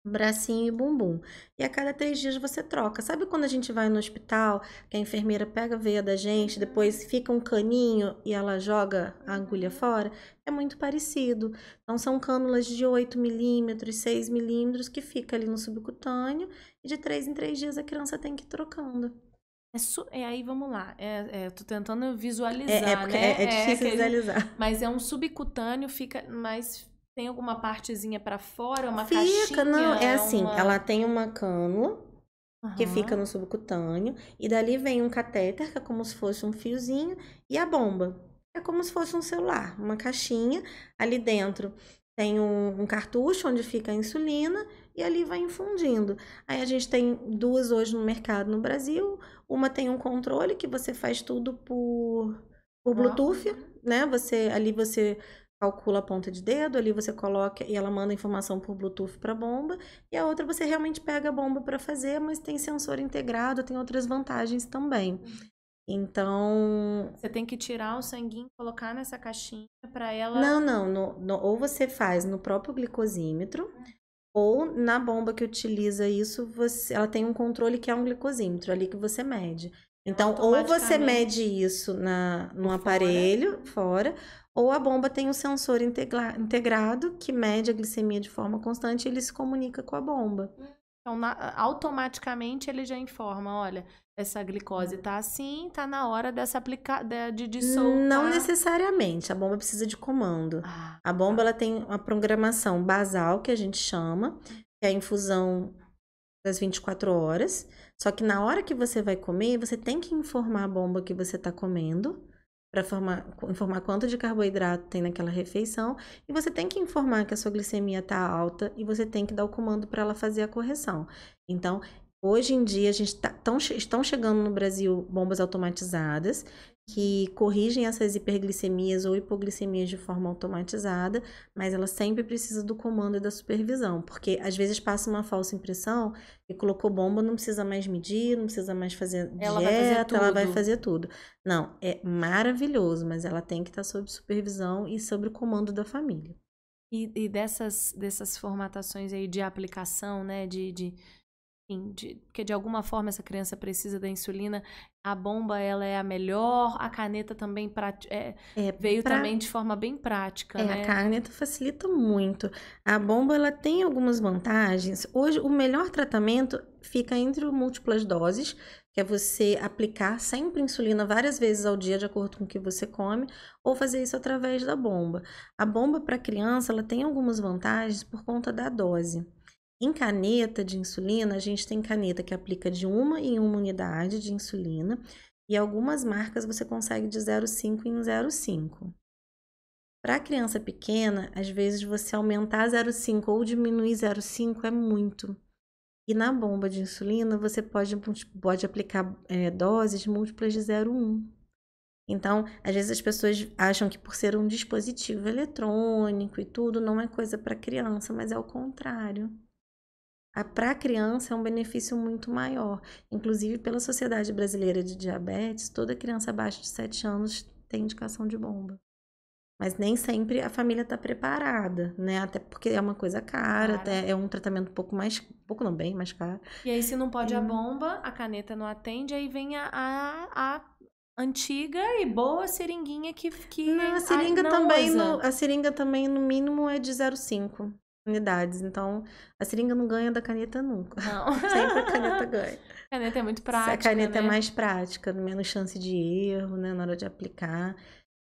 bracinho e bumbum. E a cada 3 dias você troca. Sabe quando a gente vai no hospital, que a enfermeira pega a veia da gente, depois fica um caninho e ela joga a agulha fora? É muito parecido. Então são cânulas de 8 milímetros, 6 milímetros que fica ali no subcutâneo e de 3 em 3 dias a criança tem que ir trocando. Aí vamos lá. Tô tentando visualizar, né? É difícil visualizar. Mas é um subcutâneo, mas tem alguma partezinha para fora, uma caixinha? Fica, não, é assim, ela tem uma cânula que fica no subcutâneo e dali vem um catéter, que é como se fosse um fiozinho, e a bomba. É como se fosse um celular, uma caixinha. Ali dentro tem um cartucho onde fica a insulina e ali vai infundindo. Aí a gente tem 2 hoje no mercado no Brasil. Uma tem um controle que você faz tudo por Bluetooth, né? Ali você calcula a ponta de dedo, ali você coloca e ela manda informação por Bluetooth para a bomba, e a outra você realmente pega a bomba para fazer, mas tem sensor integrado, tem outras vantagens também. Então... Você tem que tirar o sanguinho, colocar nessa caixinha para ela... Não. Ou você faz no próprio glicosímetro, ou na bomba que utiliza isso, ela tem um controle que é um glicosímetro, ali que você mede. Então, ou você mede isso no aparelho, fora, ou a bomba tem um sensor integrado que mede a glicemia de forma constante e ele se comunica com a bomba. Então, automaticamente ele já informa, olha, essa glicose tá assim, tá na hora de soltar. Não necessariamente, a bomba precisa de comando. A bomba ela tem uma programação basal, que a gente chama, que é a infusão das 24 horas. Só que na hora que você vai comer, você tem que informar a bomba que você está comendo, para informar quanto de carboidrato tem naquela refeição, e você tem que informar que a sua glicemia está alta e você tem que dar o comando para ela fazer a correção. Então, Hoje em dia, estão chegando no Brasil bombas automatizadas que corrigem essas hiperglicemias ou hipoglicemias de forma automatizada, mas ela sempre precisa do comando e da supervisão, porque às vezes passa uma falsa impressão e colocou bomba, não precisa mais medir, não precisa mais fazer Ela vai fazer dieta, ela vai tudo. fazer tudo. Não, é maravilhoso, mas ela tem que estar sob supervisão e sob o comando da família. E dessas formatações aí de aplicação, né, enfim, porque de alguma forma essa criança precisa da insulina, a bomba ela é a melhor, a caneta também veio também de forma bem prática, né? A caneta facilita muito. A bomba ela tem algumas vantagens. Hoje o melhor tratamento fica entre múltiplas doses, que é você aplicar sempre insulina várias vezes ao dia de acordo com o que você come, ou fazer isso através da bomba. A bomba para criança ela tem algumas vantagens por conta da dose. Em caneta de insulina, a gente tem caneta que aplica de 1 em 1 unidade de insulina e algumas marcas você consegue de 0,5 em 0,5. Para criança pequena, às vezes você aumentar 0,5 ou diminuir 0,5 é muito. E na bomba de insulina, você pode aplicar doses múltiplas de 0,1. Então, às vezes as pessoas acham que por ser um dispositivo eletrônico e tudo, não é coisa para criança, mas é o contrário. Para a criança é um benefício muito maior. Inclusive, pela Sociedade Brasileira de Diabetes, toda criança abaixo de 7 anos tem indicação de bomba. Mas nem sempre a família está preparada, né? Até porque é uma coisa cara, até é um tratamento bem mais caro. E aí, se não pode a bomba, a caneta não atende, aí vem a antiga e boa seringuinha que não, a seringa também, no mínimo, é de 0,5 unidades. Então, a seringa não ganha da caneta nunca. Não. Sempre a caneta ganha. A caneta é muito prática, a caneta é né? mais prática, menos chance de erro, né, na hora de aplicar.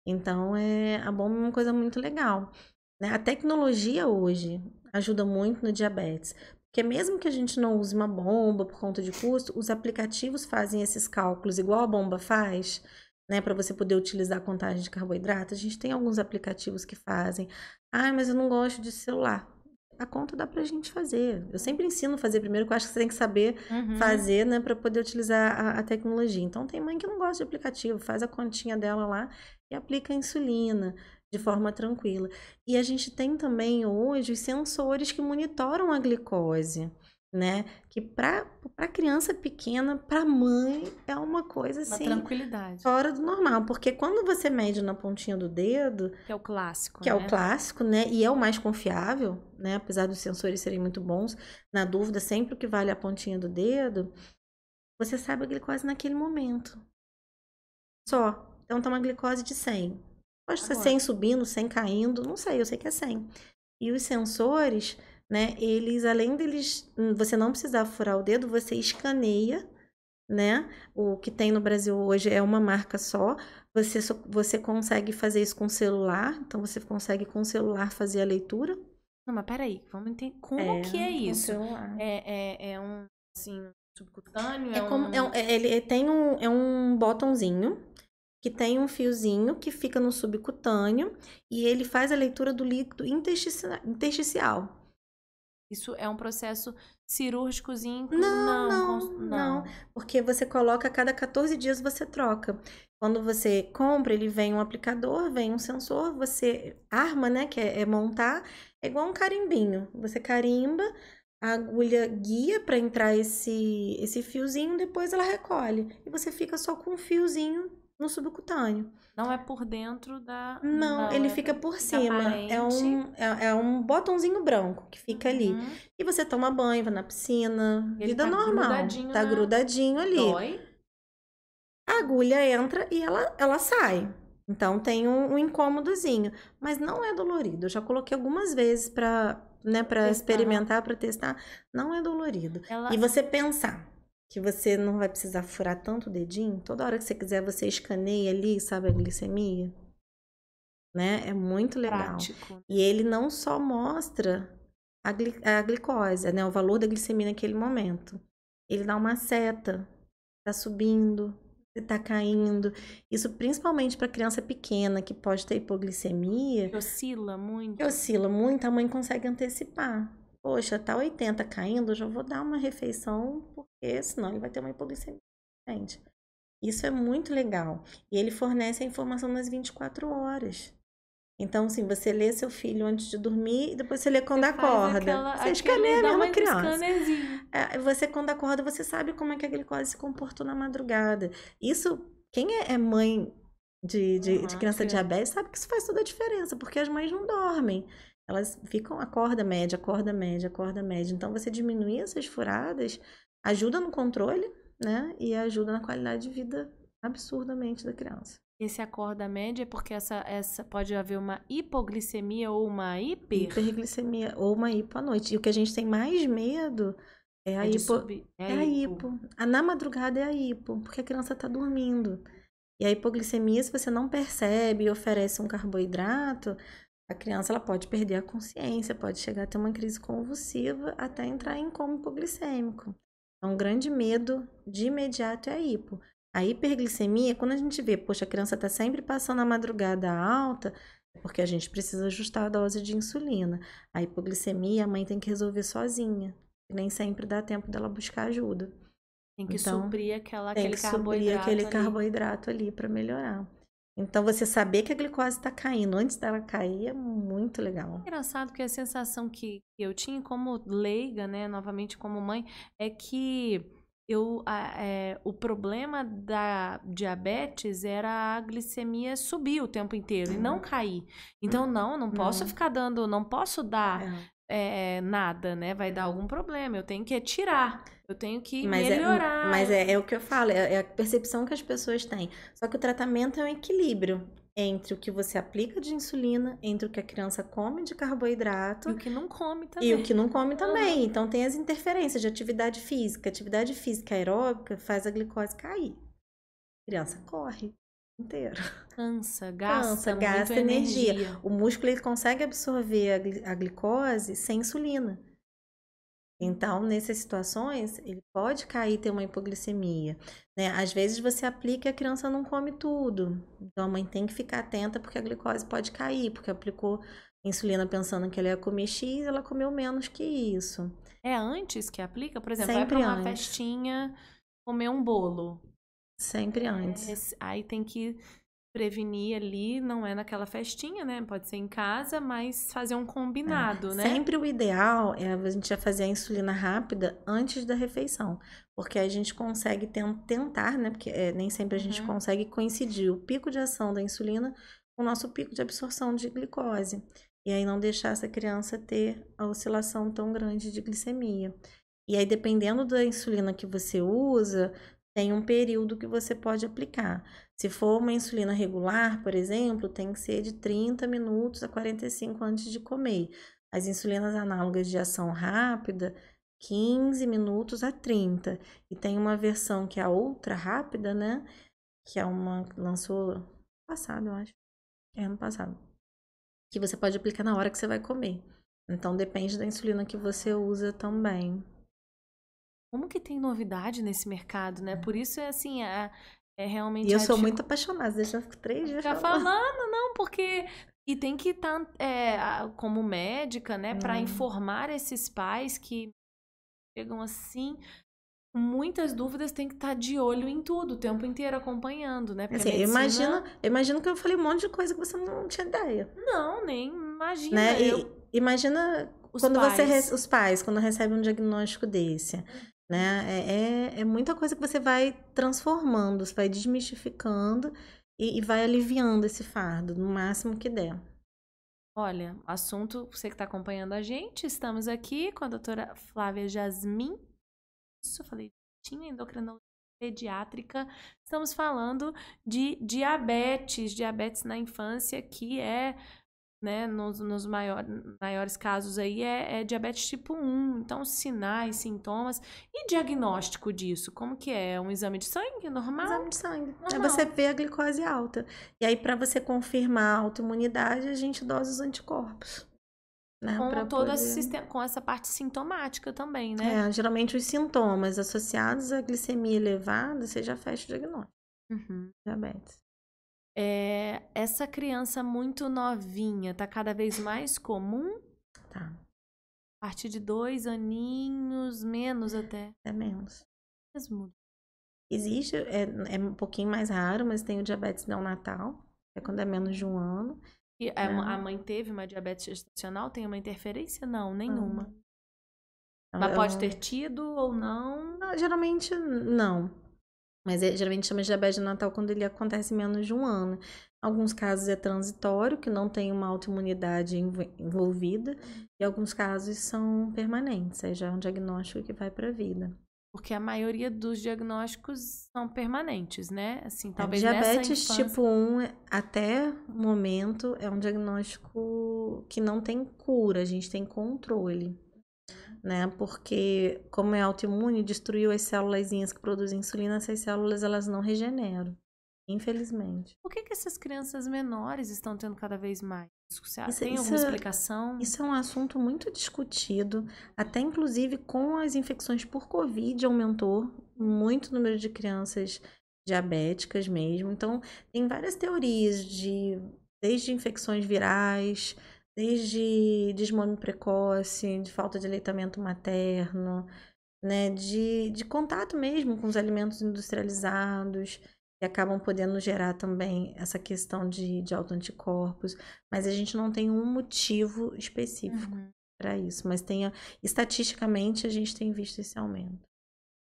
Então, a bomba é uma coisa muito legal, né? A tecnologia hoje ajuda muito no diabetes. Porque mesmo que a gente não use uma bomba por conta de custo, os aplicativos fazem esses cálculos igual a bomba faz, né? Para você poder utilizar a contagem de carboidrato. A gente tem alguns aplicativos que fazem. Ah, mas eu não gosto de celular. A conta dá pra gente fazer. Eu sempre ensino a fazer primeiro, porque eu acho que você tem que saber fazer, né, para poder utilizar a tecnologia. Então, tem mãe que não gosta de aplicativo, faz a continha dela lá e aplica a insulina de forma tranquila. E a gente tem também hoje os sensores que monitoram a glicose, né? Que para criança pequena, para mãe, é uma coisa assim, uma tranquilidade. Fora do normal, porque quando você mede na pontinha do dedo, que é o clássico, que é o clássico, né? E é o mais confiável, né? Apesar dos sensores serem muito bons, na dúvida, sempre o que vale é a pontinha do dedo, você sabe a glicose naquele momento. Só. Então tá uma glicose de 100. Pode ser 100 subindo, 100 caindo, não sei, eu sei que é 100. E os sensores, né, eles, além deles, você não precisar furar o dedo, você escaneia, né? O que tem no Brasil hoje é uma marca só. Você consegue fazer isso com o celular, então você consegue com o celular fazer a leitura. Não, mas peraí, vamos entender como que é isso? É um, assim, subcutâneo? Ele tem um botãozinho que tem um fiozinho que fica no subcutâneo e ele faz a leitura do líquido intersticial. Isso é um processo cirúrgicozinho? Não. Porque você coloca a cada 14 dias você troca. Quando você compra, ele vem um aplicador, vem um sensor, você arma, né? Que é montar. É igual um carimbinho. Você carimba, a agulha guia para entrar esse fiozinho, depois ela recolhe. E você fica só com um fiozinho no subcutâneo. Não é por dentro da... Não, ele fica por cima. É um botãozinho branco que fica ali. E você toma banho, vai na piscina, ele vida normal. Tá grudadinho ali. Dói. A agulha entra e ela sai. Então tem um incômodozinho. Mas não é dolorido. Eu já coloquei algumas vezes pra experimentar, pra testar. Não é dolorido. E você pensar que você não vai precisar furar tanto o dedinho, toda hora que você quiser, você escaneia ali, sabe, a glicemia, né? É muito legal. Prático. E ele não só mostra a glicose, né? O valor da glicemia naquele momento. Ele dá uma seta, tá subindo, tá caindo. Isso principalmente para criança pequena, que pode ter hipoglicemia. Que oscila muito. A mãe consegue antecipar. poxa, tá 80 caindo, eu já vou dar uma refeição, porque senão ele vai ter uma hipoglicemia. Gente, isso é muito legal. E ele fornece a informação nas 24 horas. Então, assim, você lê seu filho antes de dormir e depois você lê quando Você faz acorda. Você escaneia a dá mesma um criança. scannerzinho. Você, quando acorda, você sabe como é que a glicose se comportou na madrugada. Isso, quem é mãe de criança diabética sabe que isso faz toda a diferença, porque as mães não dormem. Elas ficam, acorda média, acorda média, acorda média. Então, você diminuir essas furadas ajuda no controle, né? E ajuda na qualidade de vida absurdamente da criança. Esse acorda média é porque essa pode haver uma hipoglicemia ou uma hiperglicemia ou uma hipo à noite. E o que a gente tem mais medo é a hipo. É a hipo. Na madrugada é a hipo, porque a criança está dormindo. E a hipoglicemia, se você não percebe e oferece um carboidrato, a criança ela pode perder a consciência, pode chegar a ter uma crise convulsiva, até entrar em coma hipoglicêmico. Então, um grande medo de imediato é a hipo. A hiperglicemia, quando a gente vê, poxa, a criança está sempre passando a madrugada alta, é porque a gente precisa ajustar a dose de insulina. A hipoglicemia, a mãe tem que resolver sozinha. E nem sempre dá tempo dela buscar ajuda. Tem que então, suprir tem que suprir aquele carboidrato ali para melhorar. Então, você saber que a glicose está caindo antes dela cair é muito legal. Engraçado que a sensação que eu tinha como leiga, né, novamente como mãe, é que o problema da diabetes era a glicemia subir o tempo inteiro e não cair. Então, não posso ficar dando, não posso dar nada, né? Vai dar algum problema. Eu tenho que tirar, eu tenho que melhorar. Mas é o que eu falo, é a percepção que as pessoas têm. Só que o tratamento é um equilíbrio entre o que você aplica de insulina, entre o que a criança come de carboidrato. E o que não come também. E o que não come também. Então tem as interferências de atividade física. Atividade física aeróbica faz a glicose cair. A criança corre inteiro. Gasta muito energia. O músculo ele consegue absorver a glicose sem insulina. Então, nessas situações, ele pode cair e ter uma hipoglicemia, né? Às vezes você aplica e a criança não come tudo. Então, a mãe tem que ficar atenta porque a glicose pode cair, porque aplicou insulina pensando que ela ia comer X, ela comeu menos que isso. É antes que aplica? Por exemplo, Sempre vai pra uma antes. festinha comer um bolo. Sempre antes. Aí tem que prevenir ali, não é naquela festinha, né? Pode ser em casa, mas fazer um combinado, né? Sempre o ideal é a gente já fazer a insulina rápida antes da refeição, porque a gente consegue tentar, né? Porque nem sempre a gente consegue coincidir o pico de ação da insulina com o nosso pico de absorção de glicose. E aí não deixar essa criança ter a oscilação tão grande de glicemia. E aí, dependendo da insulina que você usa, tem um período que você pode aplicar. Se for uma insulina regular, por exemplo, tem que ser de 30 minutos a 45 antes de comer. As insulinas análogas de ação rápida, 15 minutos a 30. E tem uma versão que é a ultra rápida, né? Que é uma que lançou passado, eu acho. Ano passado. Que você pode aplicar na hora que você vai comer. Então, depende da insulina que você usa também. Como que tem novidade nesse mercado, né? Por isso é assim, é realmente... E eu sou muito apaixonada, deixa eu ficar 3 dias falando, não, porque... E tem que estar, como médica, né, para informar esses pais que chegam assim, com muitas dúvidas, tem que estar de olho em tudo, o tempo inteiro acompanhando, né? Porque assim, medicina... imagino que eu falei um monte de coisa que você não tinha ideia. Não, nem imagina. Né? Imagina quando os pais, quando recebem um diagnóstico desse. Né? É muita coisa que você vai transformando, você vai desmistificando e vai aliviando esse fardo, no máximo que der. Olha, assunto, você que está acompanhando a gente, estamos aqui com a doutora Flávia Jasmin. Isso, eu falei, tinha endocrinologia pediátrica. Estamos falando de diabetes na infância, que é... Né, nos maiores casos aí é diabetes tipo 1, então sinais, sintomas e diagnóstico disso, como que é? Um exame de sangue normal? Exame de sangue. Aí você vê a glicose alta. E aí, para você confirmar a autoimunidade, a gente dosa os anticorpos. Né, com todo esse sistema, com essa parte sintomática também, né? Geralmente os sintomas associados à glicemia elevada, você já fecha o diagnóstico. Diabetes. Essa criança muito novinha, tá cada vez mais comum? Tá. A partir de 2 aninhos, menos até. É menos. Mesmo. Existe, é um pouquinho mais raro, mas tem o diabetes neonatal, é quando é menos de 1 ano. E a mãe teve uma diabetes gestacional? Tem uma interferência? Não, nenhuma. Ela pode ter tido ou não? Geralmente não. Mas geralmente chama de diabetes neonatal quando ele acontece em menos de 1 ano. Em alguns casos é transitório, que não tem uma autoimunidade envolvida. E alguns casos são permanentes. Aí já é um diagnóstico que vai para a vida. Porque a maioria dos diagnósticos são permanentes, né? Assim, talvez diabetes nessa infância... tipo 1, até o momento, é um diagnóstico que não tem cura, a gente tem controle, né? Porque como é autoimune, destruiu as célulazinhas que produzem insulina, essas células elas não regeneram, infelizmente. Por que essas crianças menores estão tendo cada vez mais? Tem alguma explicação? Isso é um assunto muito discutido, até inclusive com as infecções por Covid aumentou muito o número de crianças diabéticas mesmo. Então, tem várias teorias desde infecções virais, desde desmame precoce, de falta de aleitamento materno, né, de contato mesmo com os alimentos industrializados, que acabam podendo gerar também essa questão de autoanticorpos, mas a gente não tem um motivo específico para isso, mas estatisticamente a gente tem visto esse aumento.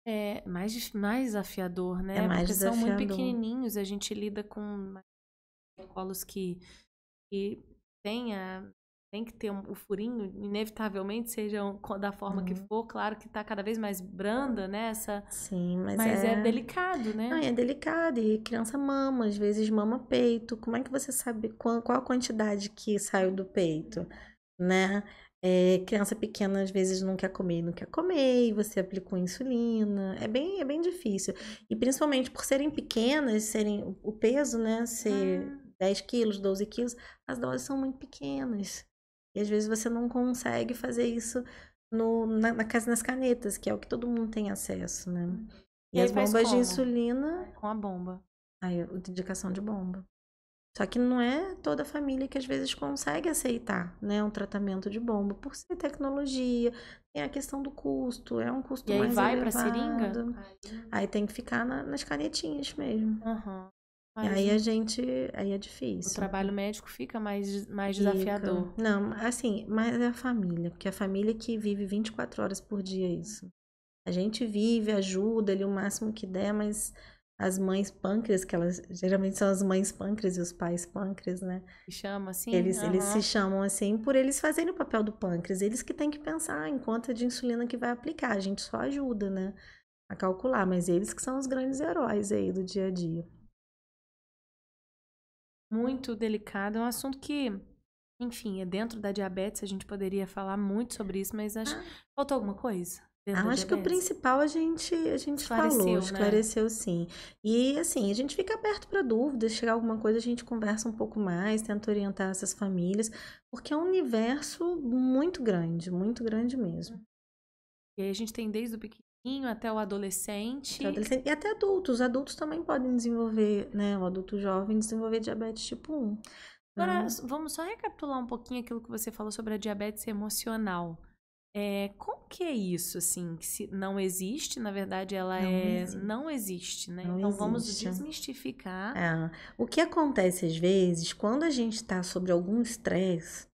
É mais desafiador, né? É mais porque desafiador. São muito pequenininhos, a gente lida com protocolos que tem que ter o furinho, inevitavelmente, seja da forma que for. Claro que está cada vez mais branda, né? Sim, mas é delicado, né? Não, é delicado. E criança mama, às vezes mama peito. Como é que você sabe qual a quantidade que saiu do peito, né? Criança pequena às vezes não quer comer, e você aplicou insulina. É bem difícil. E principalmente por serem pequenas, o peso, né? Ser 10 quilos, 12 quilos, as doses são muito pequenas. E às vezes você não consegue fazer isso nas canetas, que é o que todo mundo tem acesso, né? E as bombas de insulina... Com a bomba. Aí, indicação de bomba. Só que não é toda a família que às vezes consegue aceitar, né, um tratamento de bomba, por ser tecnologia, tem a questão do custo, é um custo mais elevado. E aí vai pra seringa? Aí tem que ficar nas canetinhas mesmo. E aí aí é difícil. O trabalho médico fica mais desafiador. Não, assim, mas é a família, porque é a família que vive 24 horas por dia isso. A gente vive, ajuda ali o máximo que der, mas as mães pâncreas, que elas geralmente são as mães pâncreas e os pais pâncreas, né? Se chama assim? Eles se chamam assim por eles fazerem o papel do pâncreas. Eles que têm que pensar em quanto de insulina que vai aplicar. A gente só ajuda, né? A calcular, mas eles que são os grandes heróis aí do dia a dia. Muito delicado. É um assunto que, enfim, é dentro da diabetes. A gente poderia falar muito sobre isso, mas acho que faltou alguma coisa. Acho que o principal a gente esclareceu, né? Sim. E assim, a gente fica aberto para dúvidas, chegar alguma coisa a gente conversa um pouco mais, tenta orientar essas famílias, porque é um universo muito grande mesmo. E aí a gente tem desde o pequenininho até o adolescente. E até adultos. Os adultos também podem desenvolver, né? O adulto jovem desenvolver diabetes tipo 1. Agora, vamos só recapitular um pouquinho aquilo que você falou sobre a diabetes emocional. Como que é isso, assim? Que se não existe, na verdade, ela não existe, né? Então vamos desmistificar. O que acontece às vezes, quando a gente está sobre algum estresse,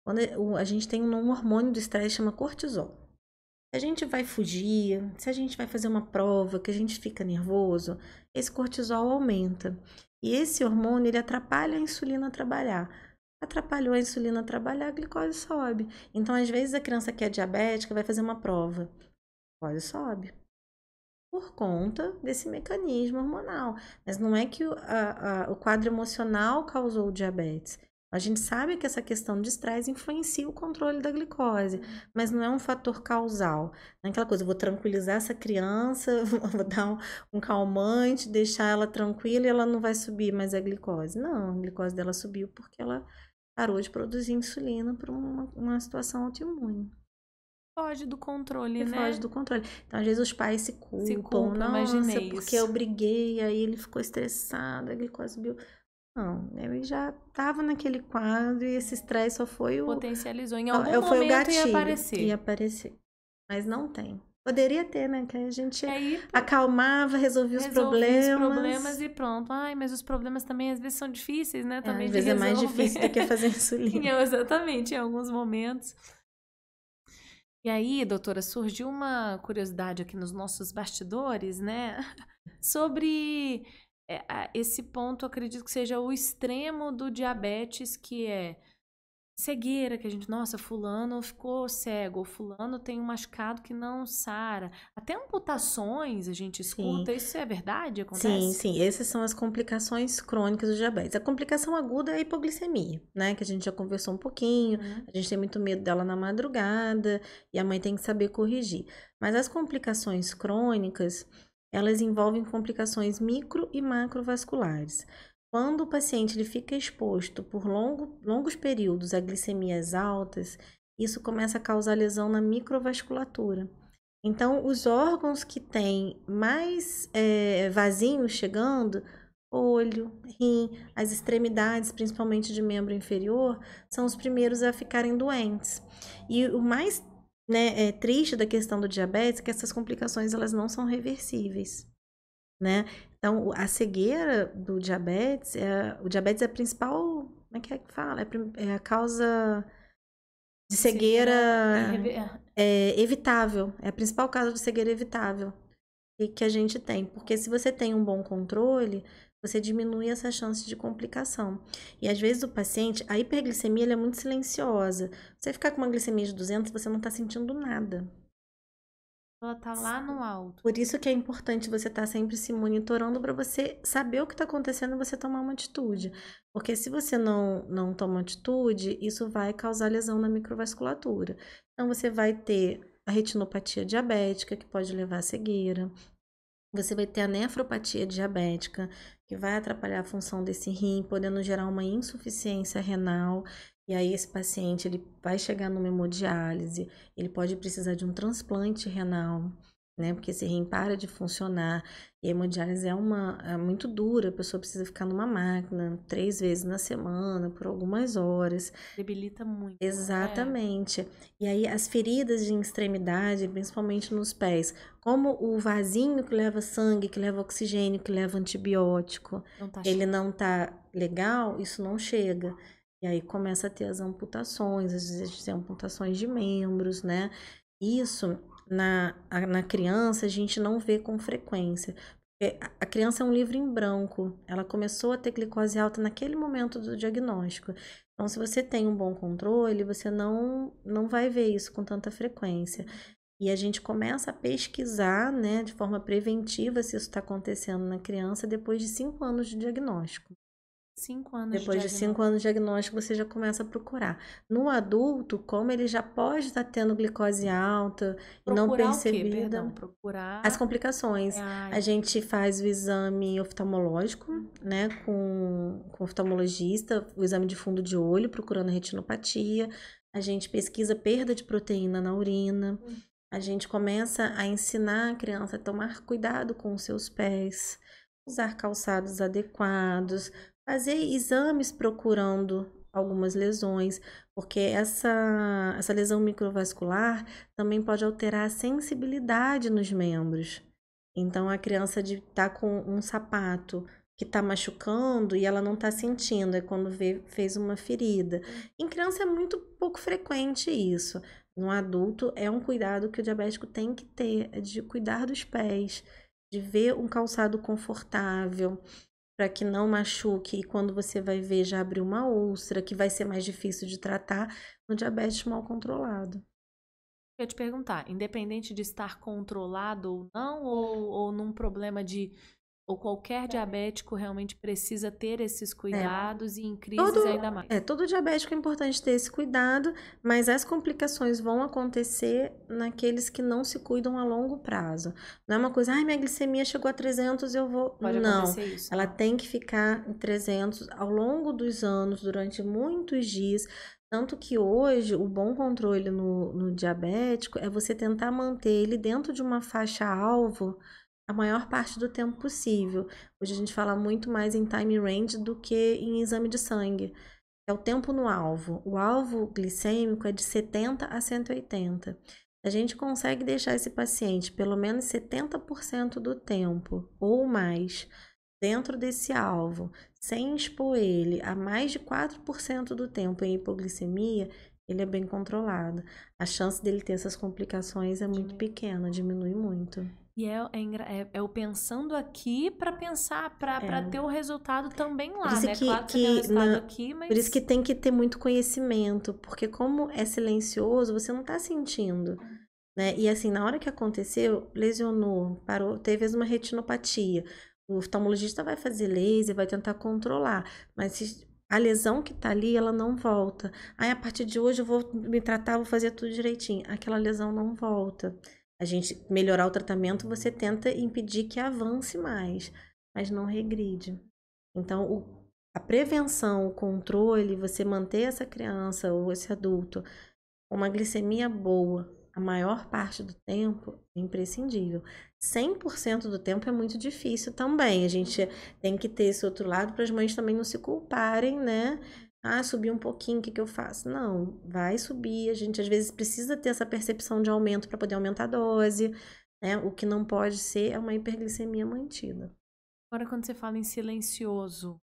quando a gente tem um hormônio do estresse chama cortisol. Se a gente vai fugir, se a gente vai fazer uma prova, que a gente fica nervoso, esse cortisol aumenta. E esse hormônio, ele atrapalha a insulina a trabalhar. Atrapalhou a insulina a trabalhar, a glicose sobe. Então, às vezes, a criança que é diabética vai fazer uma prova. A glicose sobe. Por conta desse mecanismo hormonal. Mas não é que o quadro emocional causou o diabetes. A gente sabe que essa questão de estresse influencia o controle da glicose, mas não é um fator causal. Não é aquela coisa, eu vou tranquilizar essa criança, vou dar um calmante, deixar ela tranquila e ela não vai subir mais a glicose. Não, a glicose dela subiu porque ela parou de produzir insulina por uma situação autoimune. Foge do controle, né? Foge do controle. Então, às vezes, os pais se culpam. Nossa, porque eu briguei, aí ele ficou estressado, a glicose subiu. Não, ele já estava naquele quadro e esse estresse só foi Potencializou. Em algum foi o momento ia gatilho. aparecer. Ia aparecer. Mas não tem. Poderia ter, né? Que a gente E aí, acalmava, resolvia os resolvi os problemas. problemas e pronto. Ai, mas os problemas também às vezes são difíceis, né? Também Às de vezes é mais resolver. difícil do que fazer insulina. Exatamente, em alguns momentos. E aí, doutora, surgiu uma curiosidade aqui nos nossos bastidores, né? Sobre esse ponto, acredito que seja o extremo do diabetes, que é cegueira, que a gente, nossa, fulano ficou cego, ou fulano tem um machucado que não sara. Até amputações a gente escuta, Sim. isso é verdade? Sim, Acontece? sim. Essas são as complicações crônicas do diabetes. A complicação aguda é a hipoglicemia, né? Que a gente já conversou um pouquinho. Uhum. A gente tem muito medo dela na madrugada e a mãe tem que saber corrigir. Mas as complicações crônicas, elas envolvem complicações micro e macrovasculares. Quando o paciente ele fica exposto por longos períodos a glicemias altas, isso começa a causar lesão na microvasculatura. Então, os órgãos que têm mais vasinhos chegando, olho, rim, as extremidades, principalmente de membro inferior, são os primeiros a ficarem doentes. E o mais, né, triste da questão do diabetes é que essas complicações elas não são reversíveis, né? Então, a cegueira do diabetes, o diabetes é a principal, como é que fala? É a causa de cegueira evitável. É a principal causa de cegueira evitável que a gente tem. Porque se você tem um bom controle, você diminui essa chance de complicação. E às vezes o paciente, a hiperglicemia ela é muito silenciosa. Você ficar com uma glicemia de 200, você não está sentindo nada. Ela tá lá no alto. Por isso que é importante você estar sempre se monitorando para você saber o que está acontecendo e você tomar uma atitude. Porque se você não toma atitude, isso vai causar lesão na microvasculatura. Então você vai ter a retinopatia diabética, que pode levar à cegueira. Você vai ter a nefropatia diabética, que vai atrapalhar a função desse rim, podendo gerar uma insuficiência renal. E aí esse paciente ele vai chegar numa hemodiálise, ele pode precisar de um transplante renal, né? Porque esse rim para de funcionar. E a hemodiálise é muito dura, a pessoa precisa ficar numa máquina 3 vezes na semana, por algumas horas. Debilita muito. Exatamente. E aí as feridas de extremidade, principalmente nos pés, como o vasinho que leva sangue, que leva oxigênio, que leva antibiótico, ele não tá legal, isso não chega. E aí começa a ter as amputações, às vezes tem amputações de membros, né? Isso na criança a gente não vê com frequência. A criança é um livro em branco, ela começou a ter glicose alta naquele momento do diagnóstico. Então, se você tem um bom controle, você não vai ver isso com tanta frequência. E a gente começa a pesquisar, né, de forma preventiva se isso está acontecendo na criança depois de 5 anos de diagnóstico. 5 anos Depois de 5 anos de diagnóstico, você já começa a procurar. No adulto, como ele já pode estar tendo glicose alta e não percebida. O quê? Perdão, procurar as complicações. A gente faz o exame oftalmológico, né, com o oftalmologista, o exame de fundo de olho, procurando retinopatia. A gente pesquisa perda de proteína na urina. A gente começa a ensinar a criança a tomar cuidado com os seus pés, usar calçados adequados, fazer exames procurando algumas lesões, porque essa lesão microvascular também pode alterar a sensibilidade nos membros. Então, a criança de estar com um sapato que está machucando e ela não está sentindo, é quando fez uma ferida. Em criança é muito pouco frequente isso. No adulto, é um cuidado que o diabético tem que ter, é de cuidar dos pés, de ver um calçado confortável, para que não machuque e quando você vai ver já abriu uma úlcera, que vai ser mais difícil de tratar no diabetes mal controlado. Eu ia te perguntar, independente de estar controlado ou não, ou num problema ou qualquer diabético realmente precisa ter esses cuidados e em crises ainda mais. Todo diabético é importante ter esse cuidado, mas as complicações vão acontecer naqueles que não se cuidam a longo prazo. Não é uma coisa, minha glicemia chegou a 300, eu vou... Não, isso, ela tem que ficar em 300 ao longo dos anos, durante muitos dias. Tanto que hoje o bom controle no diabético é você tentar manter ele dentro de uma faixa-alvo a maior parte do tempo possível. Hoje a gente fala muito mais em time range do que em exame de sangue. É o tempo no alvo. O alvo glicêmico é de 70 a 180. A gente consegue deixar esse paciente pelo menos 70% do tempo ou mais dentro desse alvo, sem expor ele a mais de 4% do tempo em hipoglicemia, ele é bem controlado. A chance dele ter essas complicações é muito pequena, diminui muito. E é o pensando aqui para pensar, para ter o resultado também lá, né? Claro que você tem o resultado aqui, mas... Por isso que tem que ter muito conhecimento, porque como é silencioso, você não tá sentindo, né? E assim, na hora que aconteceu, lesionou, parou, teve uma retinopatia. O oftalmologista vai fazer laser, vai tentar controlar, mas se a lesão que tá ali, ela não volta. Aí, a partir de hoje, eu vou me tratar, vou fazer tudo direitinho. Aquela lesão não volta. A gente melhorar o tratamento, você tenta impedir que avance mais, mas não regride. Então, a prevenção, o controle, você manter essa criança ou esse adulto com uma glicemia boa a maior parte do tempo é imprescindível. 100% do tempo é muito difícil também. A gente tem que ter esse outro lado para as mães também não se culparem, né? Ah, subi um pouquinho, o que eu faço? Não, vai subir. A gente às vezes precisa ter essa percepção de aumento para poder aumentar a dose, né? O que não pode ser é uma hiperglicemia mantida. Agora, quando você fala em silencioso,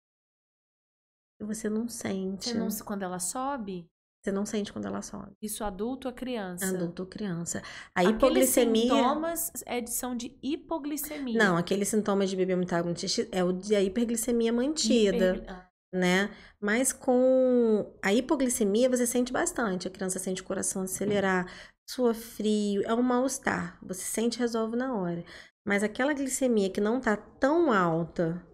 você não sente. Você não, quando ela sobe? Você não sente quando ela sobe. Isso adulto ou criança? Adulto ou criança. A Aqueles hipoglicemia... sintomas são de hipoglicemia. Não, aqueles sintomas de beber muita água no xixi é o de a hiperglicemia mantida, né? Mas com a hipoglicemia você sente bastante. A criança sente o coração acelerar, sua frio, é um mal-estar. Você sente e resolve na hora. Mas aquela glicemia que não tá tão alta,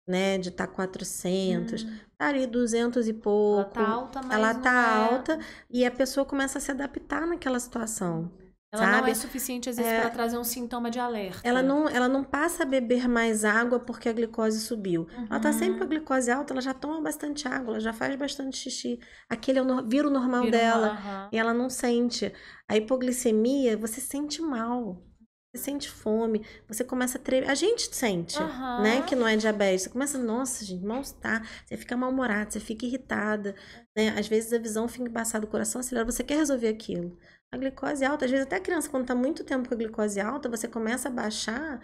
né, de tá 400, tá ali 200 e pouco. Ela tá alta, mas ela tá não alta e a pessoa começa a se adaptar naquela situação. Ela sabe? não é suficiente, às vezes, para trazer um sintoma de alerta. Ela não passa a beber mais água porque a glicose subiu. Ela tá sempre com a glicose alta, ela já toma bastante água, ela já faz bastante xixi. Aquele vira o normal dela. E ela não sente. A hipoglicemia, você sente mal. Você sente fome, você começa a tremer. A gente sente, né, que não é diabetes. Você começa, nossa, gente, mal-estar. Você fica mal-humorada, você fica irritada, né? Às vezes a visão fica embaçada, o coração acelera, você quer resolver aquilo. A glicose alta, às vezes até a criança, quando tá muito tempo com a glicose alta, você começa a baixar,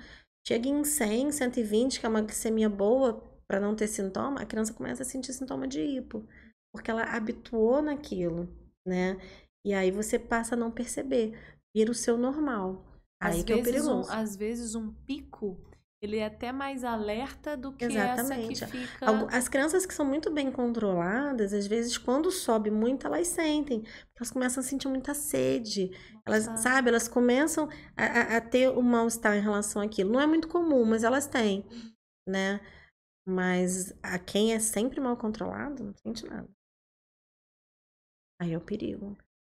chega em 100, 120, que é uma glicemia boa para não ter sintoma, a criança começa a sentir sintoma de hipo, porque ela habituou naquilo, né? E aí você passa a não perceber, vira o seu normal. Aí que é o perigoso. Às vezes um pico, ele é até mais alerta do que Exatamente. essa que fica... As crianças que são muito bem controladas, às vezes, quando sobe muito, elas sentem. Porque elas começam a sentir muita sede. Elas, sabe, elas começam a ter um mal-estar em relação àquilo. Não é muito comum, mas elas têm, né? Mas a quem é sempre mal controlado, não sente nada. Aí é o perigo.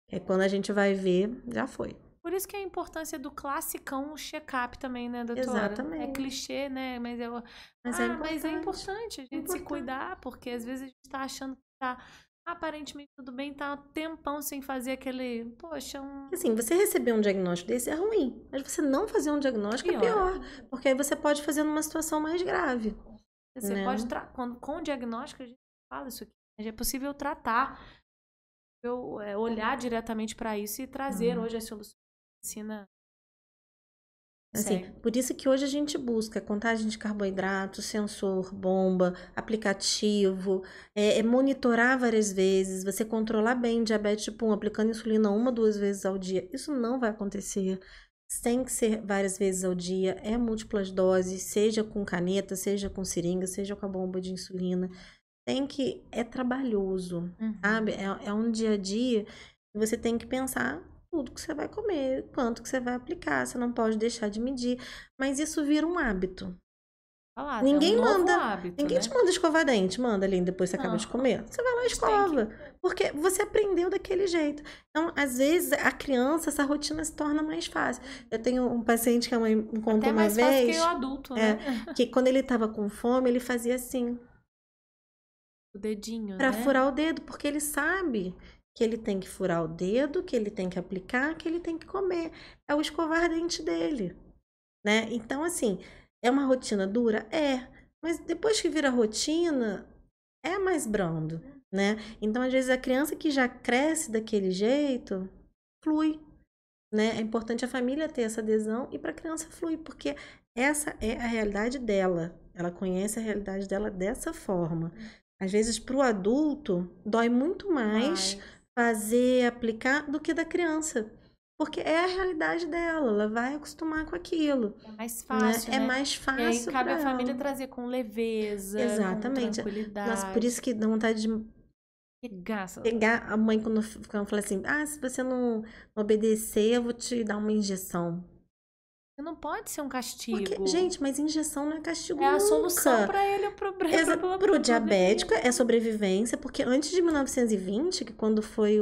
É quando a gente vai ver, já foi. Por isso que é a importância do classicão check-up também, né, doutora? Exatamente. É clichê, né? Mas é importante a gente se cuidar, porque às vezes a gente tá achando que tá aparentemente tudo bem, tá um tempão sem fazer aquele... Poxa, Assim, você receber um diagnóstico desse é ruim, mas você não fazer um diagnóstico é pior. Porque aí você pode fazer numa situação mais grave. Você pode... Com o diagnóstico, a gente fala isso aqui. É possível tratar, olhar diretamente para isso e trazer hoje as soluções. Ensina. Assim, por isso que hoje a gente busca contagem de carboidrato, sensor, bomba, aplicativo, monitorar várias vezes, você controlar bem diabetes tipo 1, aplicando insulina 1, 2 vezes ao dia. Isso não vai acontecer. Tem que ser várias vezes ao dia, é múltiplas doses, seja com caneta, seja com seringa, seja com a bomba de insulina. É trabalhoso, sabe? É um dia a dia que você tem que pensar tudo que você vai comer, quanto que você vai aplicar, você não pode deixar de medir, mas isso vira um hábito. Ninguém ninguém te manda escovar dente, manda ali depois que você acaba de comer. Você vai lá e escova, porque você aprendeu daquele jeito. Então, às vezes, a criança, essa rotina se torna mais fácil. Eu tenho um paciente que a mãe me contou uma vez... Até mais fácil que o adulto, né? Que quando ele estava com fome, ele fazia assim. O dedinho, pra furar o dedo, porque ele sabe que ele tem que furar o dedo, que ele tem que aplicar, que ele tem que comer. É o escovar dente dele, né? Então, assim, é uma rotina dura? É. Mas depois que vira rotina, é mais brando, né? Então, às vezes, a criança que já cresce daquele jeito, flui, né? É importante a família ter essa adesão e para a criança fluir, porque essa é a realidade dela. Ela conhece a realidade dela dessa forma. Às vezes, para o adulto, dói muito mais fazer, aplicar, do que da criança. Porque é a realidade dela, ela vai acostumar com aquilo. É mais Né? fácil, É né? mais E aí fácil cabe para a família ela. trazer com leveza, com Exatamente. Mas por tranquilidade. isso que dá vontade de Regaça. pegar a mãe quando fala assim: ah, se você não obedecer, eu vou te dar uma injeção. Não pode ser um Porque, castigo. gente, mas injeção não é castigo É a solução nunca. para ele, pro Pro diabético bebê. é sobrevivência, porque antes de 1920, que quando foi